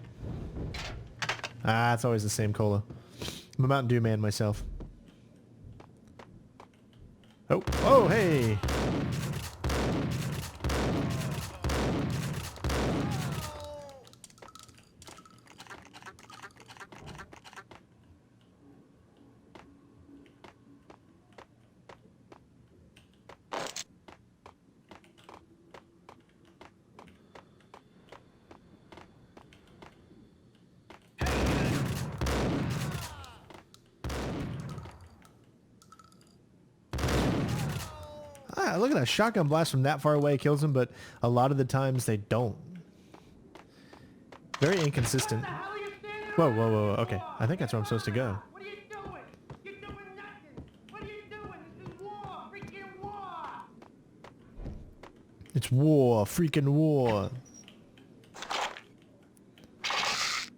Ah, it's always the same cola. I'm a Mountain Dew man myself. Oh, oh, hey. Ah, look at that shotgun blast from that far away kills him, but a lot of the times they don't. Very inconsistent. Whoa, whoa, whoa, okay. I think that's where I'm supposed to go. It's war, freaking war.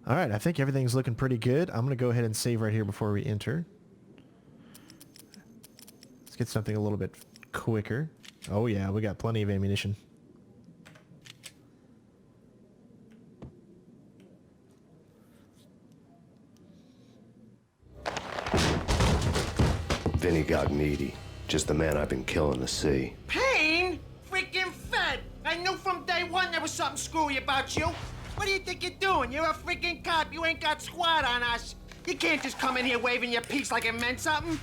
Alright, I think everything's looking pretty good. I'm going to go ahead and save right here before we enter. Let's get something a little bit quicker. Oh yeah, we got plenty of ammunition.
Vinny Gognitti, just the man I've been killing to see.
Payne? Freaking Fed! I knew from day one there was something screwy about you. What do you think you're doing? You're a freaking cop. You ain't got squad on us. You can't just come in here waving your piece like it meant something.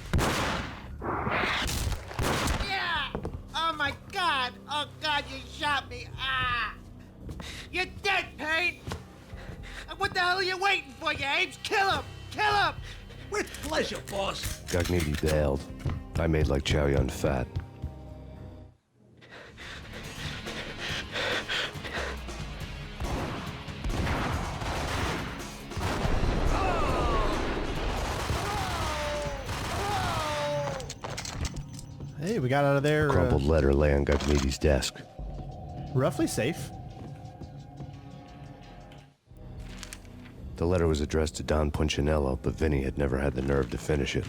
Yeah! Oh my God! Oh God, you shot me! Ah! You're dead, Payne! What the hell are you waiting for, you apes? Kill him! Kill him!
With pleasure, boss.
Gognitti bailed. I made like Chow Yun Fat.
Hey, we got out of there.
Crumpled letter lay on Gognitti's desk.
Roughly safe.
The letter was addressed to Don Punchinello, but Vinny had never had the nerve to finish it.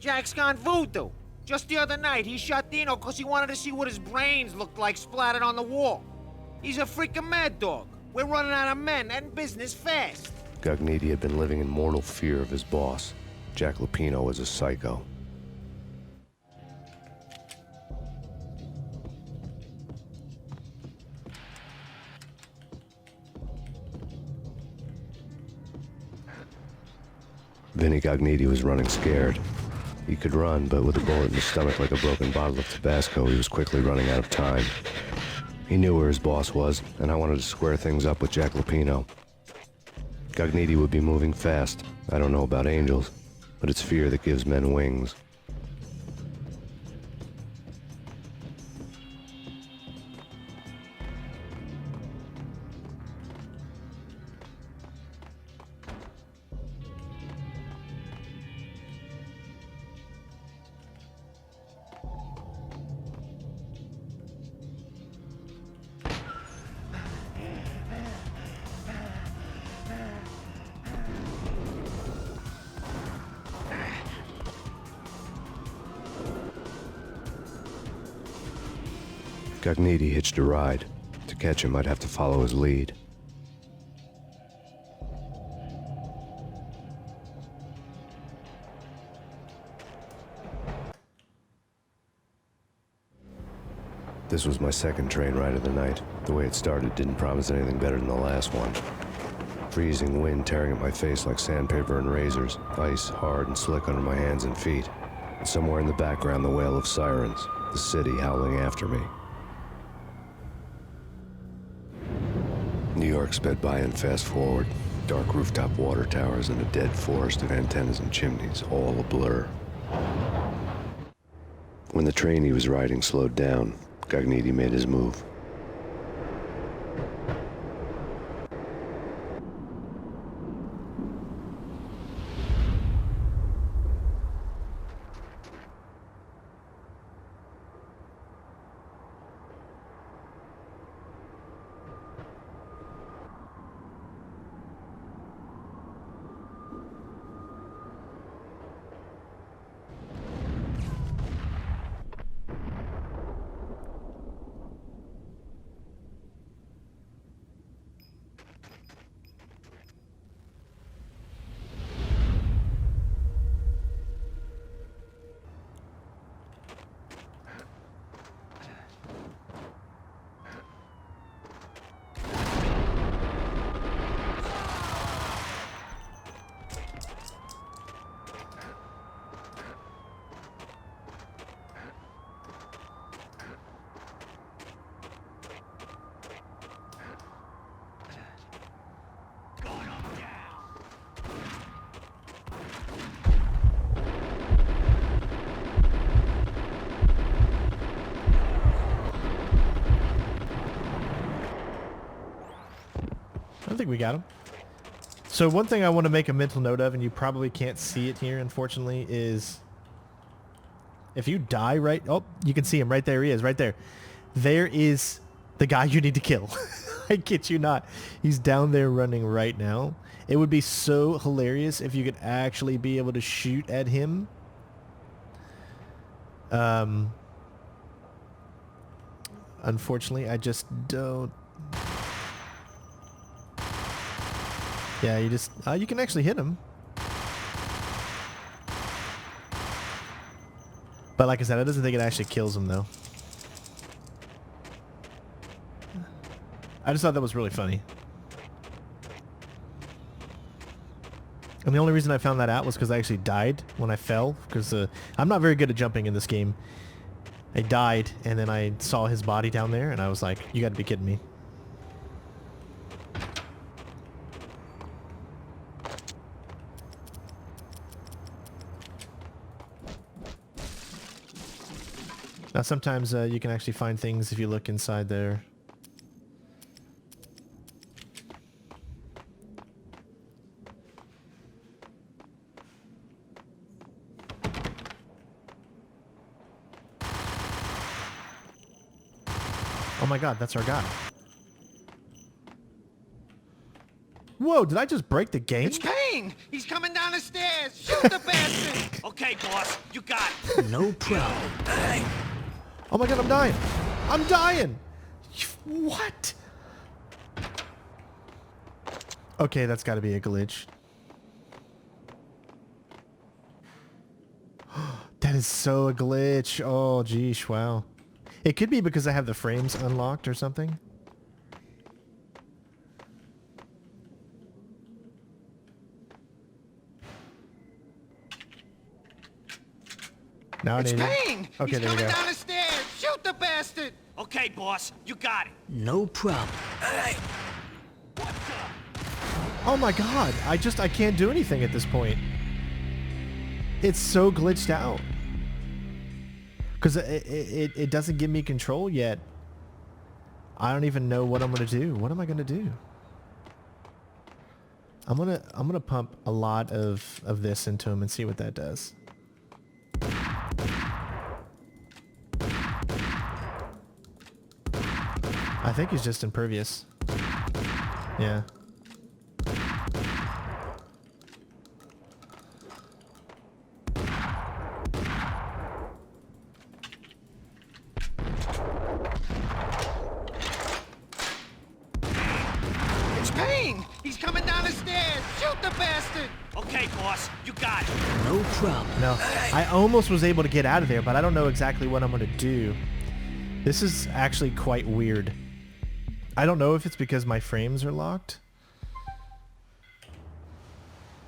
Jack's gone voodoo. Just the other night, he shot Dino because he wanted to see what his brains looked like splattered on the wall. He's a freaking mad dog. We're running out of men and business fast.
Gognitti had been living in mortal fear of his boss. Jack Lupino was a psycho. Vinny Gognitti was running scared. He could run, but with a bullet in his stomach like a broken bottle of Tabasco, he was quickly running out of time. He knew where his boss was, and I wanted to square things up with Jack Lupino. Gognitti would be moving fast. I don't know about angels, but it's fear that gives men wings. Gognitti hitched a ride. To catch him, I'd have to follow his lead. This was my second train ride of the night. The way it started didn't promise anything better than the last one. Freezing wind tearing at my face like sandpaper and razors, ice hard and slick under my hands and feet, and somewhere in the background the wail of sirens, the city howling after me. New York sped by in fast forward. Dark rooftop water towers and a dead forest of antennas and chimneys, all a blur. When the train he was riding slowed down, Gognitti made his move.
we got him. So one thing I want to make a mental note of, and you probably can't see it here, unfortunately, is if you die right... Oh, you can see him right there. He is right there. There is the guy you need to kill. I kid you not. He's down there running right now. It would be so hilarious if you could actually be able to shoot at him. Unfortunately, I just don't... Yeah, you just... you can actually hit him. But like I said, I doesn't think it actually kills him, though. I just thought that was really funny. And the only reason I found that out was because I actually died when I fell. Because I'm not very good at jumping in this game. I died, and then I saw his body down there, and I was like, you gotta be kidding me. Now sometimes you can actually find things if you look inside there. Oh my god, that's our guy. Whoa, did I just break the game?
It's Payne! He's coming down the stairs! Shoot the bastard!
Okay, boss, you got it.
No problem.
Oh my god, I'm dying! I'm dying! What? Okay, that's gotta be a glitch. That is so a glitch. Oh, geesh, wow. It could be because I have the frames unlocked or something. Now I
It's
need
Payne!
it. Okay,
He's
there we
coming
go.
down the stairs! Shoot the bastard!
Okay, boss, you got it.
No problem.
Oh my god, I can't do anything at this point. It's so glitched out. Because it doesn't give me control yet. I don't even know what I'm gonna do. What am I gonna do? I'm gonna pump a lot of this into him and see what that does. I think he's just impervious. Yeah.
It's Payne! He's coming down the stairs! Shoot the bastard!
Okay, boss, you got it.
No problem.
No, I almost was able to get out of there, but I don't know exactly what I'm gonna do. This is actually quite weird. I don't know if it's because my frames are locked,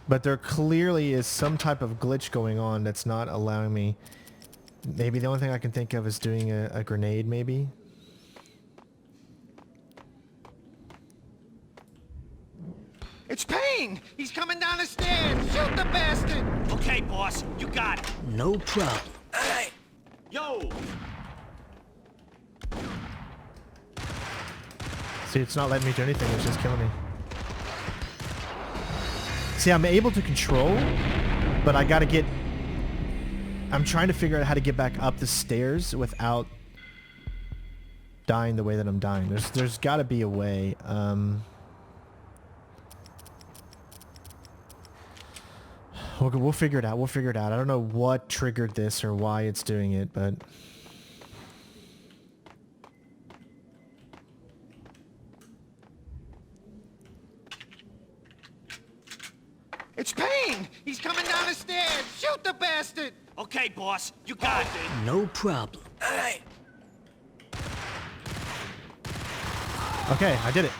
but there clearly is some type of glitch going on that's not allowing me. Maybe the only thing I can think of is doing a grenade, maybe.
It's Payne! He's coming down the stairs! Shoot the bastard!
Okay, boss, you got it.
No problem.
Yo!
See, it's not letting me do anything, it's just killing me. See, I'm able to control, but I gotta get... I'm trying to figure out how to get back up the stairs without dying the way that I'm dying. There's gotta be a way. We'll figure it out. We'll figure it out. I don't know what triggered this or why it's doing it, but...
It's Payne! He's coming down the stairs! Shoot the bastard!
Okay, boss, you got it.
No problem.
Okay, I did it.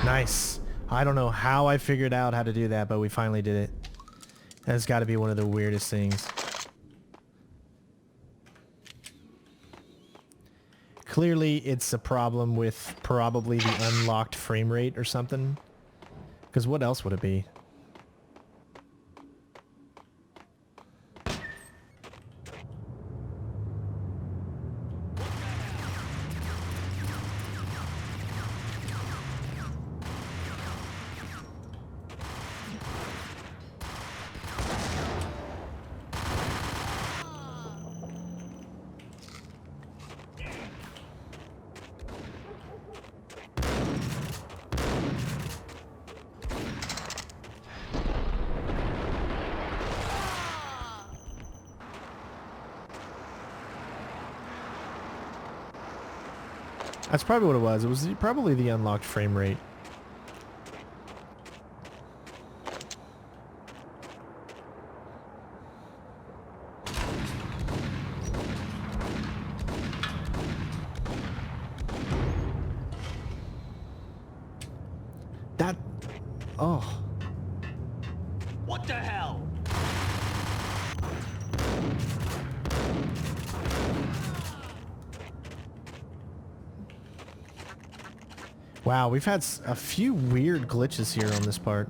Nice. I don't know how I figured out how to do that, but we finally did it. That's got to be one of the weirdest things. Clearly, it's a problem with probably the unlocked frame rate or something. Because what else would it be? That's probably what it was. It was probably the unlocked frame rate. That... Oh.
What the hell?
Wow, we've had a few weird glitches here on this part.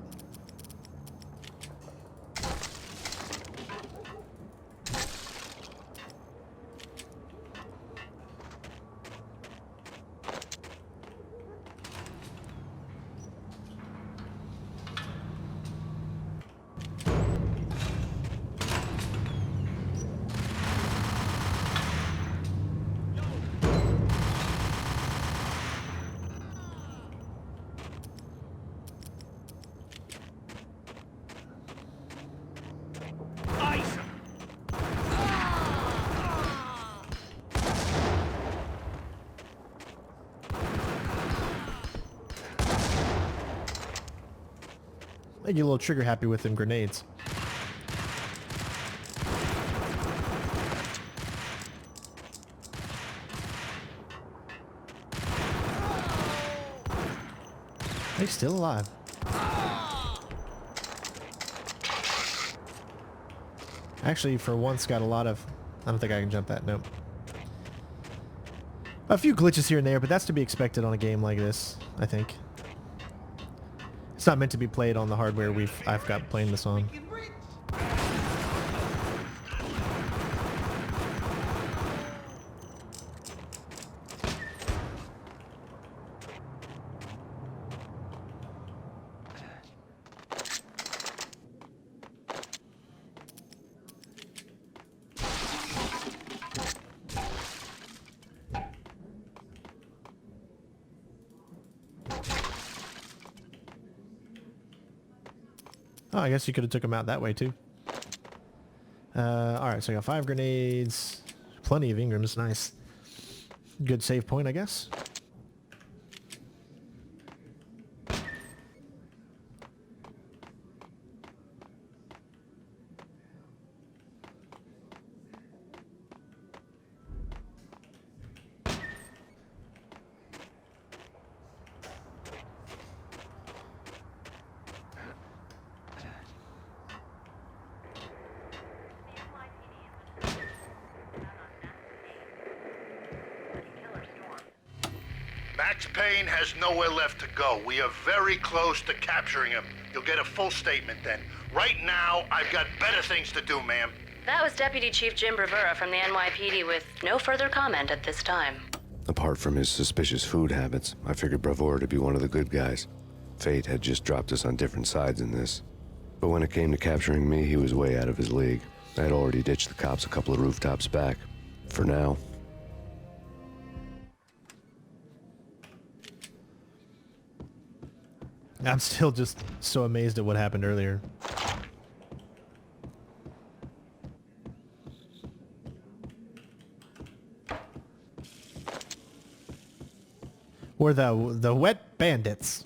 I get a little trigger happy with them grenades. He's still alive. Actually, for once, got a lot of... I don't think I can jump that. Nope. A few glitches here and there, but that's to be expected on a game like this, I think. It's not meant to be played on the hardware I've got playing this on. Oh, I guess you could have took him out that way too. Alright, so I got 5 grenades. Plenty of Ingrams, nice. Good save point, I guess.
Max Payne has nowhere left to go. We are very close to capturing him. You'll get a full statement then. Right now, I've got better things to do, ma'am.
That was Deputy Chief Jim Bravura from the NYPD with no further comment at this time.
Apart from his suspicious food habits, I figured Bravura to be one of the good guys. Fate had just dropped us on different sides in this. But when it came to capturing me, he was way out of his league. I had already ditched the cops a couple of rooftops back. For now.
I'm still just so amazed at what happened earlier. We're the wet bandits.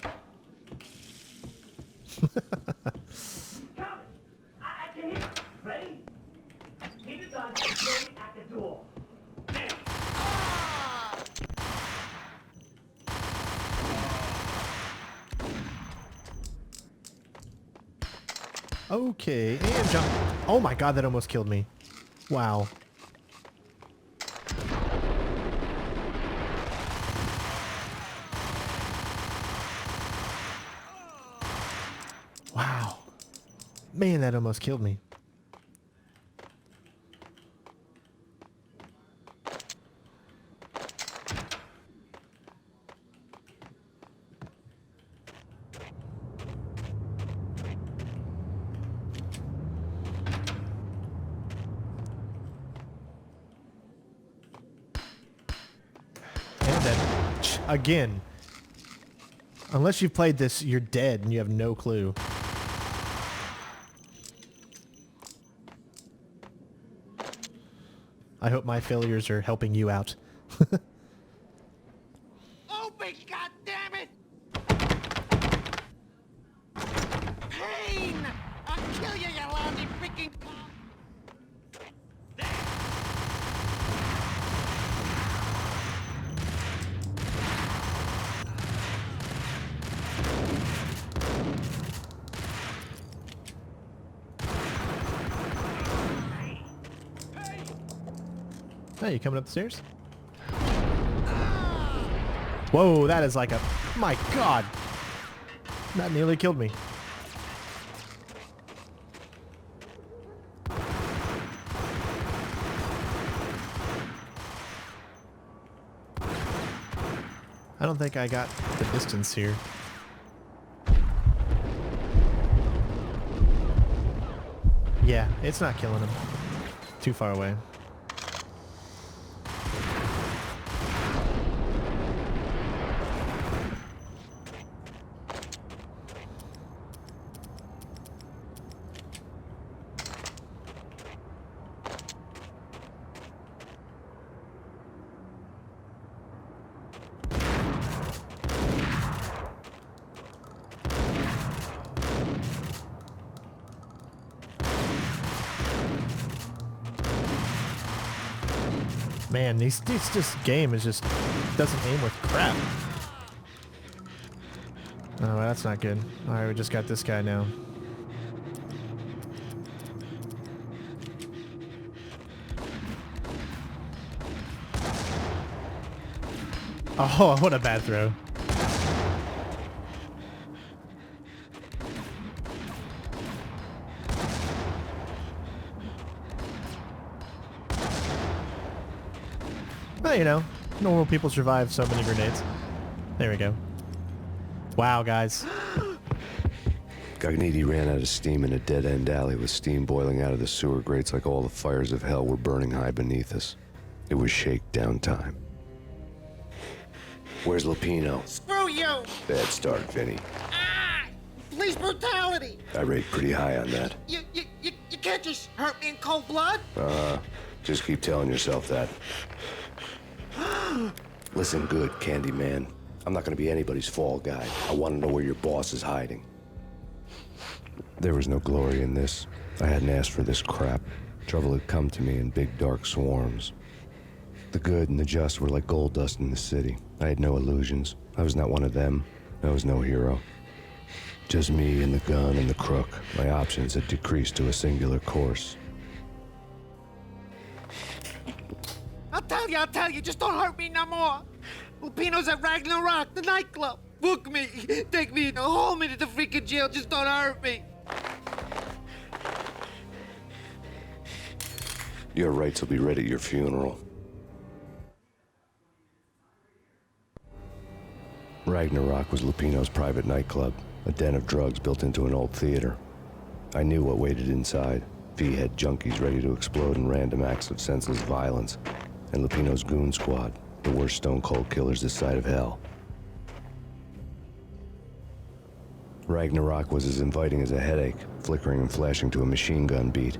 Okay, and jump. Oh my god, that almost killed me. Wow. Wow. Man, that almost killed me. Again, unless you've played this, you're dead and you have no clue. I hope my failures are helping you out. Hey, you coming up the stairs? Whoa, that is like a... My God. That nearly killed me. I don't think I got the distance here. Yeah, it's not killing him. Too far away. Man, this game is just doesn't aim with crap. Oh, that's not good. Alright, we just got this guy now. Oh, what a bad throw. Well, you know, normal people survive so many grenades. There we go. Wow, guys.
Gognitti ran out of steam in a dead-end alley with steam boiling out of the sewer grates like all the fires of hell were burning high beneath us. It was shakedown time. Where's Lupino?
Screw you!
Bad start, Vinny.
Police brutality!
I rate pretty high on that.
You can't just hurt me in cold blood?
Just keep telling yourself that. Listen good, Candyman. I'm not gonna be anybody's fall guy. I want to know where your boss is hiding. There was no glory in this. I hadn't asked for this crap. Trouble had come to me in big dark swarms. The good and the just were like gold dust in the city. I had no illusions. I was not one of them. I was no hero. Just me and the gun and the crook. My options had decreased to a singular course.
I'll tell you, just don't hurt me no more. Lupino's at Ragna, the nightclub. Book me, take me, haul me to the freaking jail, just don't hurt me.
Your rights will be read at your funeral. Ragnarok was Lupino's private nightclub, a den of drugs built into an old theater. I knew what waited inside. V-head junkies ready to explode in random acts of senseless violence. And Lupino's goon squad, the worst stone-cold killers this side of hell. Ragnarok was as inviting as a headache, flickering and flashing to a machine gun beat.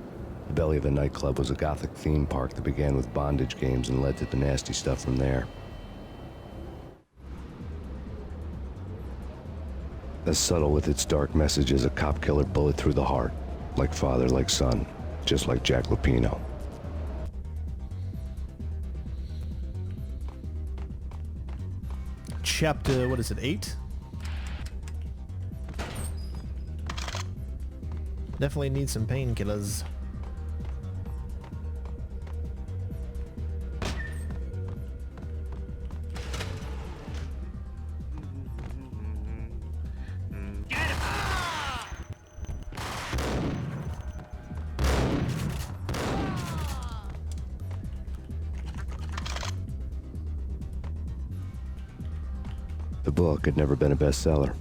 The belly of the nightclub was a gothic theme park that began with bondage games and led to the nasty stuff from there. As subtle with its dark message as a cop killer bullet through the heart. Like father, like son, just like Jack Lupino.
Chapter, what is it, 8? Definitely need some painkillers.
The book had never been a bestseller.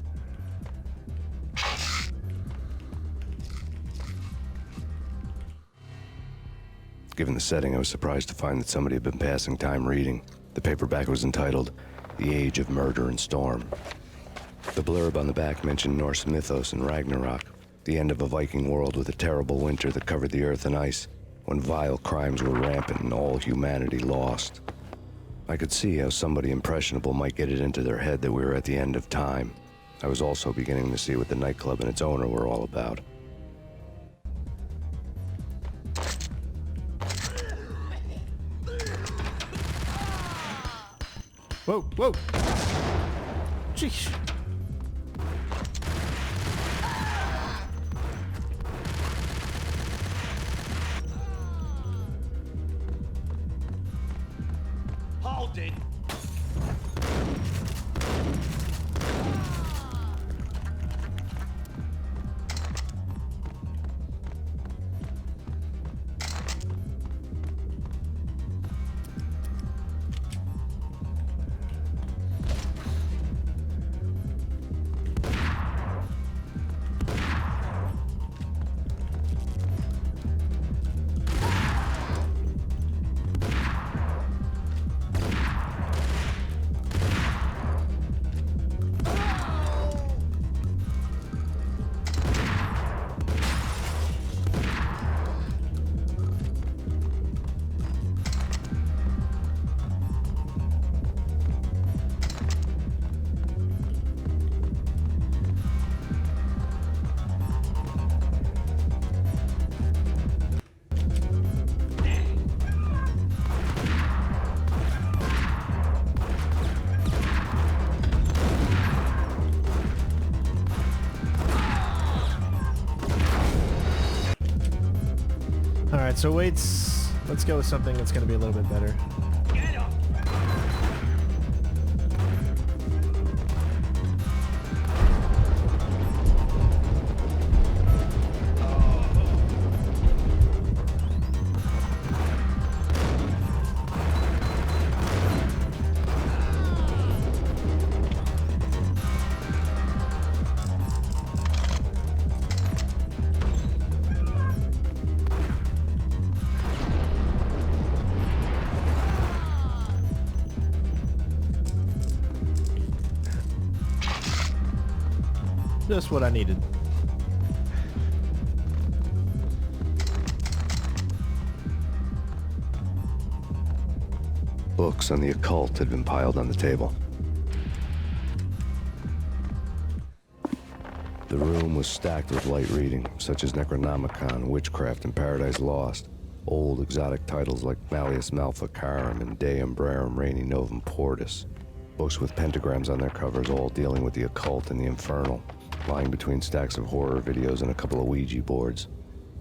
Given the setting, I was surprised to find that somebody had been passing time reading. The paperback was entitled, The Age of Murder and Storm. The blurb on the back mentioned Norse mythos and Ragnarok, the end of a Viking world with a terrible winter that covered the earth in ice, when vile crimes were rampant and all humanity lost. I could see how somebody impressionable might get it into their head that we were at the end of time. I was also beginning to see what the nightclub and its owner were all about.
Whoa, whoa. Jeez. Alright, so let's go with something that's going to be a little bit better. Just what I needed.
Books on the occult had been piled on the table. The room was stacked with light reading, such as Necronomicon, Witchcraft, and Paradise Lost. Old exotic titles like Malleus Maleficarum and Deum Brerum Reini Novum Portus. Books with pentagrams on their covers, all dealing with the occult and the infernal. Lying between stacks of horror videos and a couple of Ouija boards.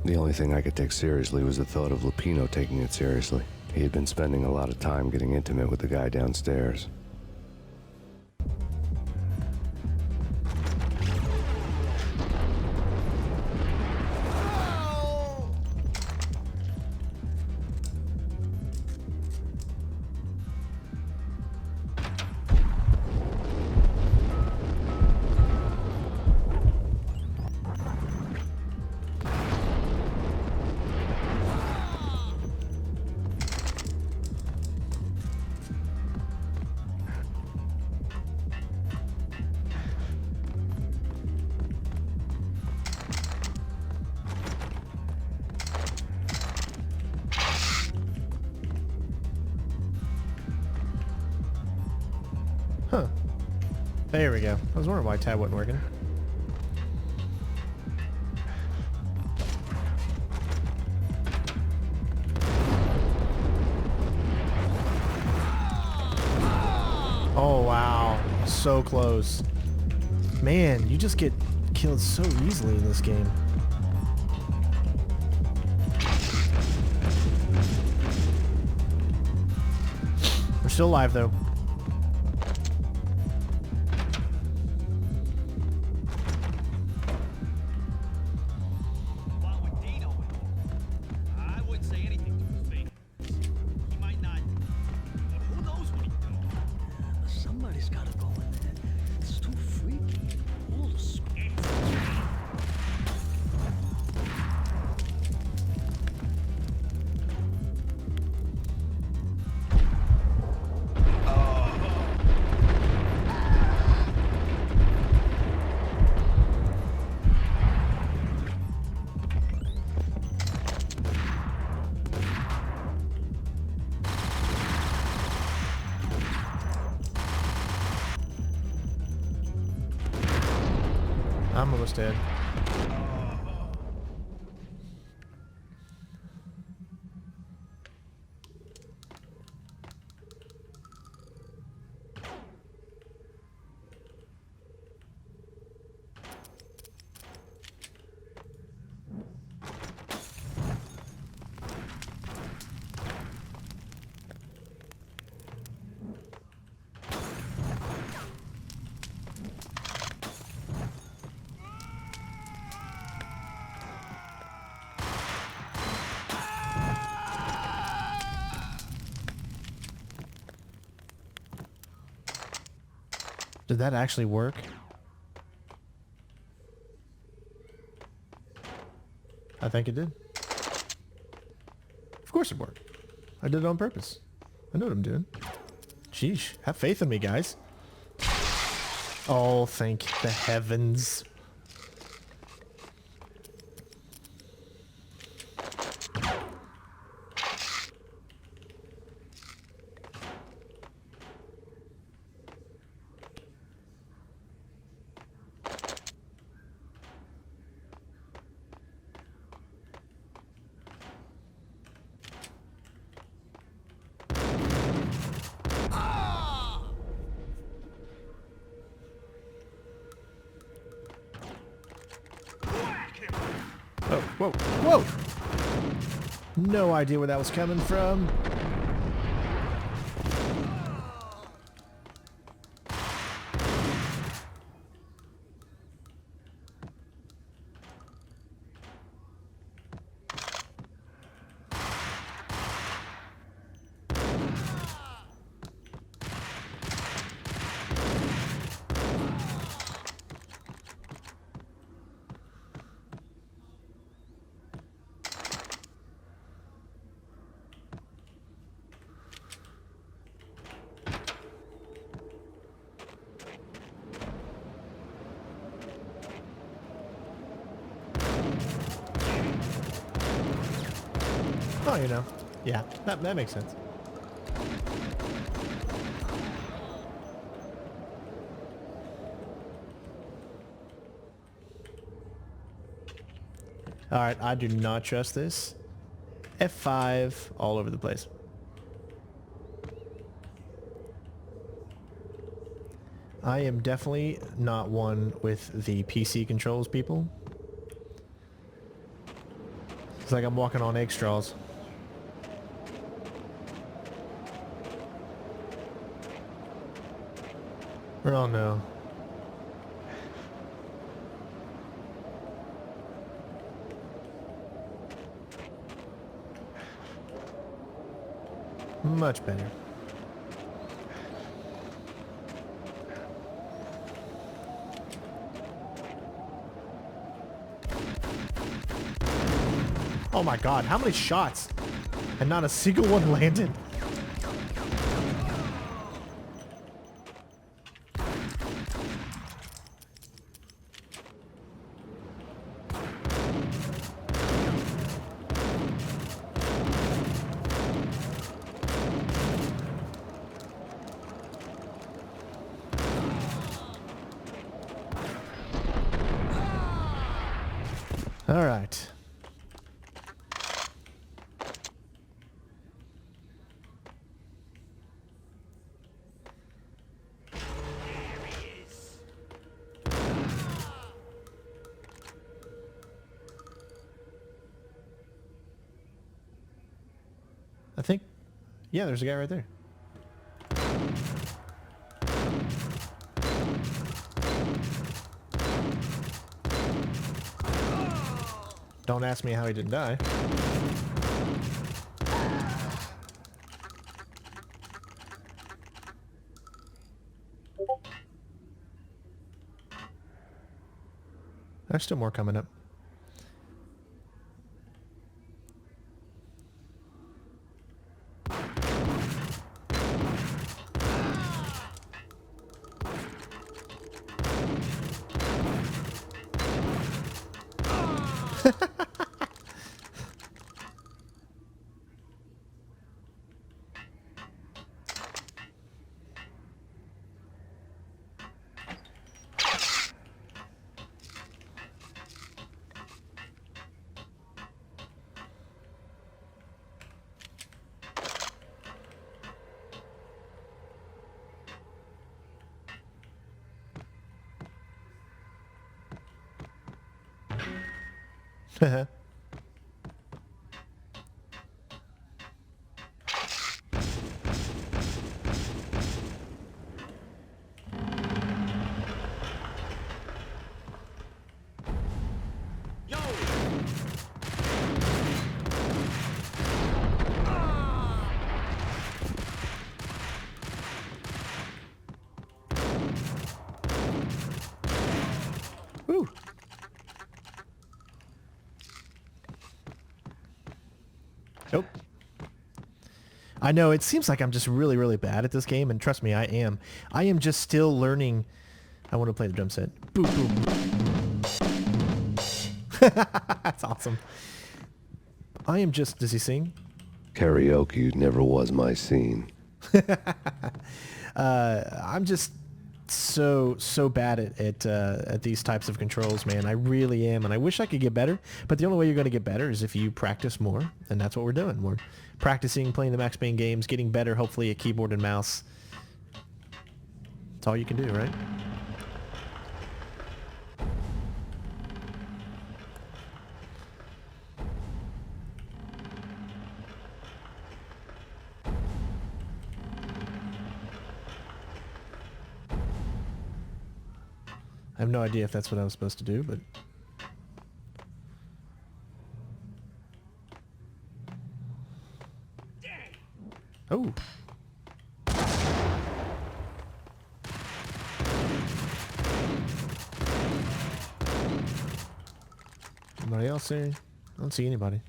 The only thing I could take seriously was the thought of Lupino taking it seriously. He had been spending a lot of time getting intimate with the guy downstairs.
Huh. There we go. I was wondering why tab wasn't working. Oh, wow. So close. Man, you just get killed so easily in this game. We're still alive, though. I'm almost dead. Did that actually work? I think it did. Of course it worked. I did it on purpose. I know what I'm doing. Sheesh. Have faith in me, guys. Oh, thank the heavens. Oh, whoa, whoa! No idea where that was coming from. Oh, you know. Yeah, that makes sense. Alright, I do not trust this. F5 all over the place. I am definitely not one with the PC controls, people. It's like I'm walking on egg straws. Oh no. Much better. Oh my god, how many shots? And not a single one landed. All right. I think, yeah, there's a guy right there. Don't ask me how he didn't die. There's still more coming up. Woo. Nope. I know, it seems like I'm just really, really bad at this game, and trust me, I am. I am just still learning. I want to play the drum set. Boom, boom. That's awesome. I am just... Does he sing?
Karaoke never was my scene.
I'm just so bad at these types of controls, man. I really am, and I wish I could get better, but the only way you're going to get better is if you practice more, and that's what we're doing. We're practicing playing the Max Payne games, getting better, hopefully, at keyboard and mouse. That's all you can do, right? I have no idea if that's what I was supposed to do, but... Oh. Anybody else there? I don't see anybody.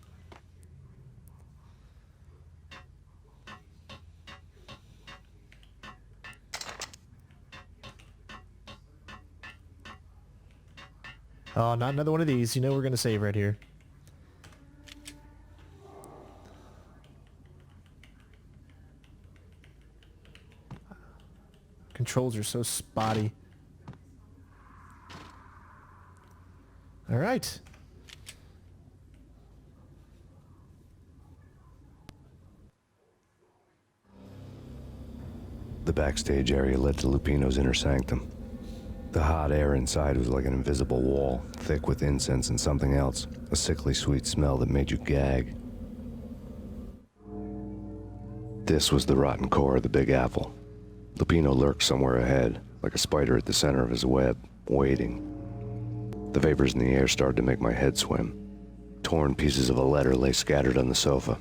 Oh, not another one of these. You know we're gonna save right here. Controls are so spotty. All right.
The backstage area led to Lupino's inner sanctum. The hot air inside was like an invisible wall, thick with incense and something else, a sickly sweet smell that made you gag. This was the rotten core of the Big Apple. Lupino lurked somewhere ahead, like a spider at the center of his web, waiting. The vapors in the air started to make my head swim. Torn pieces of a letter lay scattered on the sofa.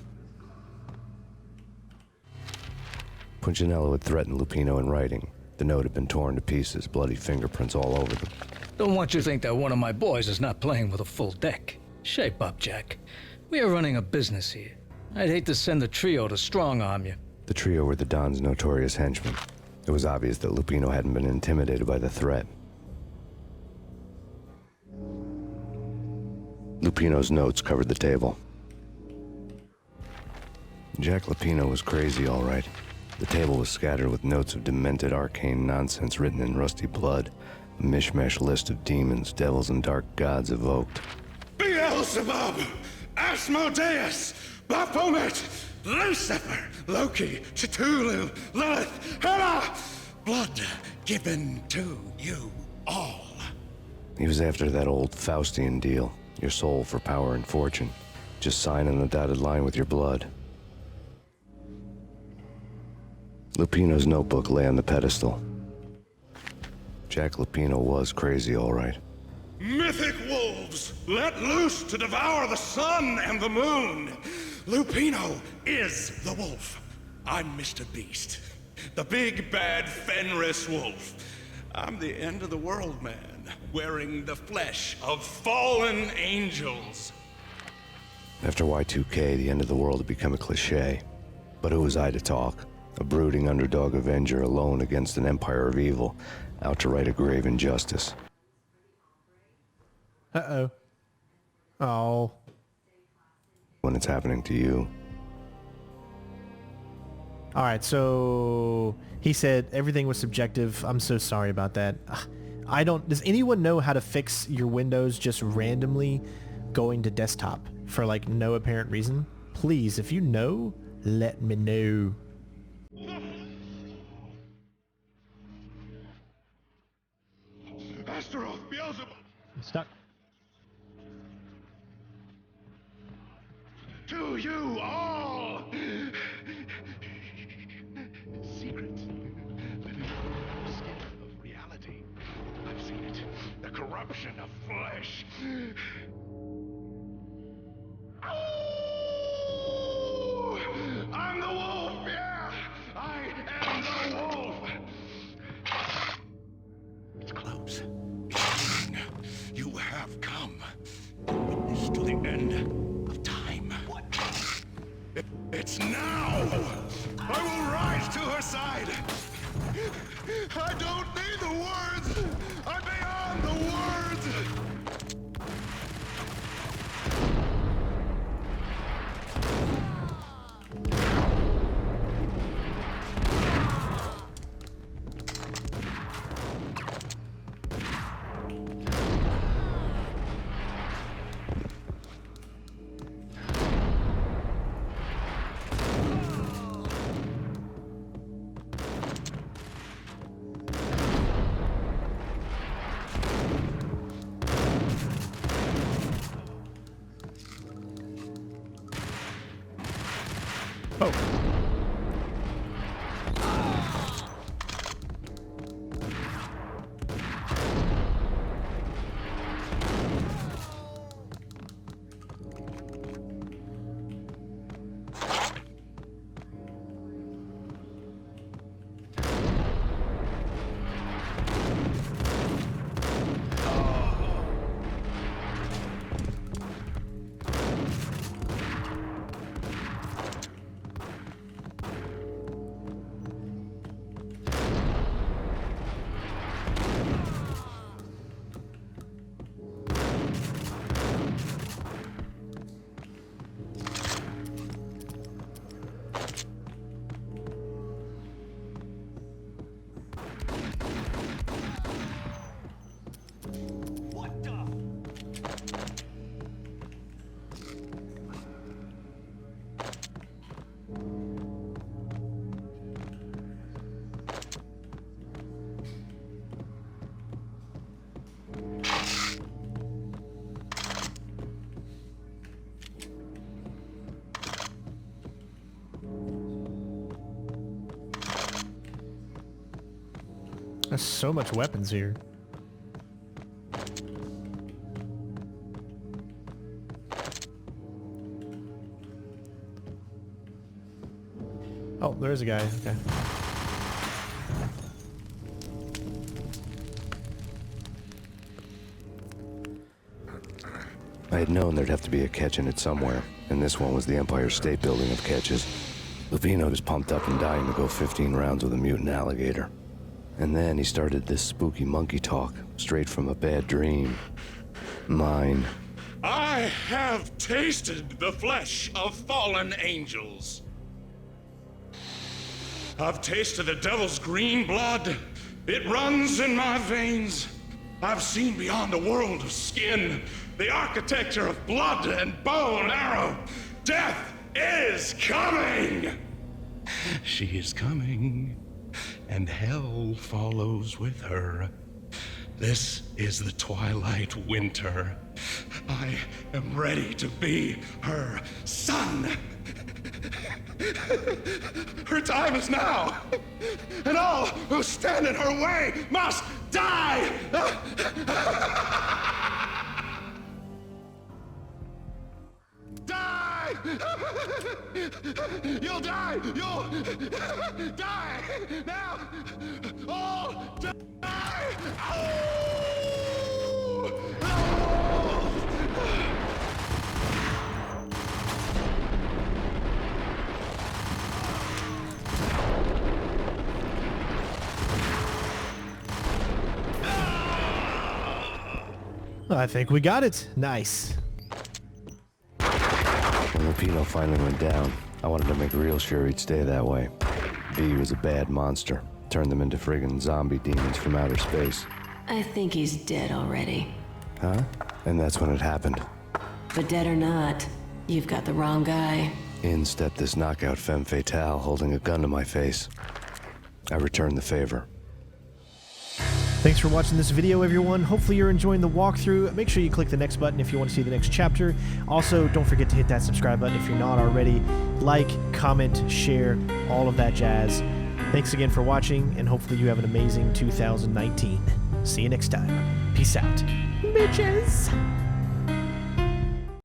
Punchinello had threatened Lupino in writing. The note had been torn to pieces, bloody fingerprints all over them.
Don't want you to think that one of my boys is not playing with a full deck. Shape up, Jack. We are running a business here. I'd hate to send the trio to strong-arm you.
The trio were the Don's notorious henchmen. It was obvious that Lupino hadn't been intimidated by the threat. Lupino's notes covered the table. Jack Lupino was crazy, all right. The table was scattered with notes of demented arcane nonsense written in rusty blood, a mishmash list of demons, devils, and dark gods evoked.
Beelzebub, Asmodeus, Baphomet, Lucifer, Loki, Cthulhu, Lilith, Hela! Blood given to you all.
He was after that old Faustian deal, your soul for power and fortune. Just sign on the dotted line with your blood. Lupino's notebook lay on the pedestal. Jack Lupino was crazy, all right.
Mythic wolves, let loose to devour the sun and the moon. Lupino is the wolf. I'm Mr. Beast, the big bad Fenris wolf. I'm the end of the world man, wearing the flesh of fallen angels.
After Y2K, the end of the world had become a cliche. But who was I to talk? A brooding underdog avenger alone against an empire of evil, out to right a grave injustice.
Uh-oh. Oh.
When it's happening to you.
All right, so he said everything was subjective. I'm so sorry about that. Does anyone know how to fix your Windows just randomly going to desktop for like no apparent reason? Please, if you know, let me know.
Astaroth, Beelzebub!
I'm stuck.
To you all! Secret. Living on the skin of reality. I've seen it. The corruption of flesh. Oh! I'm the wolf, yeah! I am the wolf! It's close. It's soon. You have come. Witness to the end of time. What? It's now! I will rise to her side! I don't need the words! I'm beyond the words!
There's so much weapons here. Oh, there's a guy. Okay.
I had known there'd have to be a catch in it somewhere, and this one was the Empire State Building of catches. Lupino was pumped up and dying to go 15 rounds with a mutant alligator. And then he started this spooky monkey talk, straight from a bad dream. Mine.
I have tasted the flesh of fallen angels. I've tasted the devil's green blood. It runs in my veins. I've seen beyond a world of skin, the architecture of blood and bow and arrow. Death is coming! She is coming, and hell follows with her. This is the twilight winter. I am ready to be her son. Her time is now, and all who stand in her way must die! Die! You'll die! You'll die! Now! All die!
I think we got it. Nice.
When Lupino finally went down, I wanted to make real sure he'd stay that way. V was a bad monster. Turned them into friggin' zombie demons from outer space.
I think he's dead already.
Huh? And that's when it happened.
But dead or not, you've got the wrong guy.
In stepped this knockout femme fatale holding a gun to my face. I returned the favor.
Thanks for watching this video, everyone. Hopefully you're enjoying the walkthrough. Make sure you click the next button if you want to see the next chapter. Also, don't forget to hit that subscribe button if you're not already. Like, comment, share, all of that jazz. Thanks again for watching, and hopefully you have an amazing 2019. See you next time. Peace out. Bitches!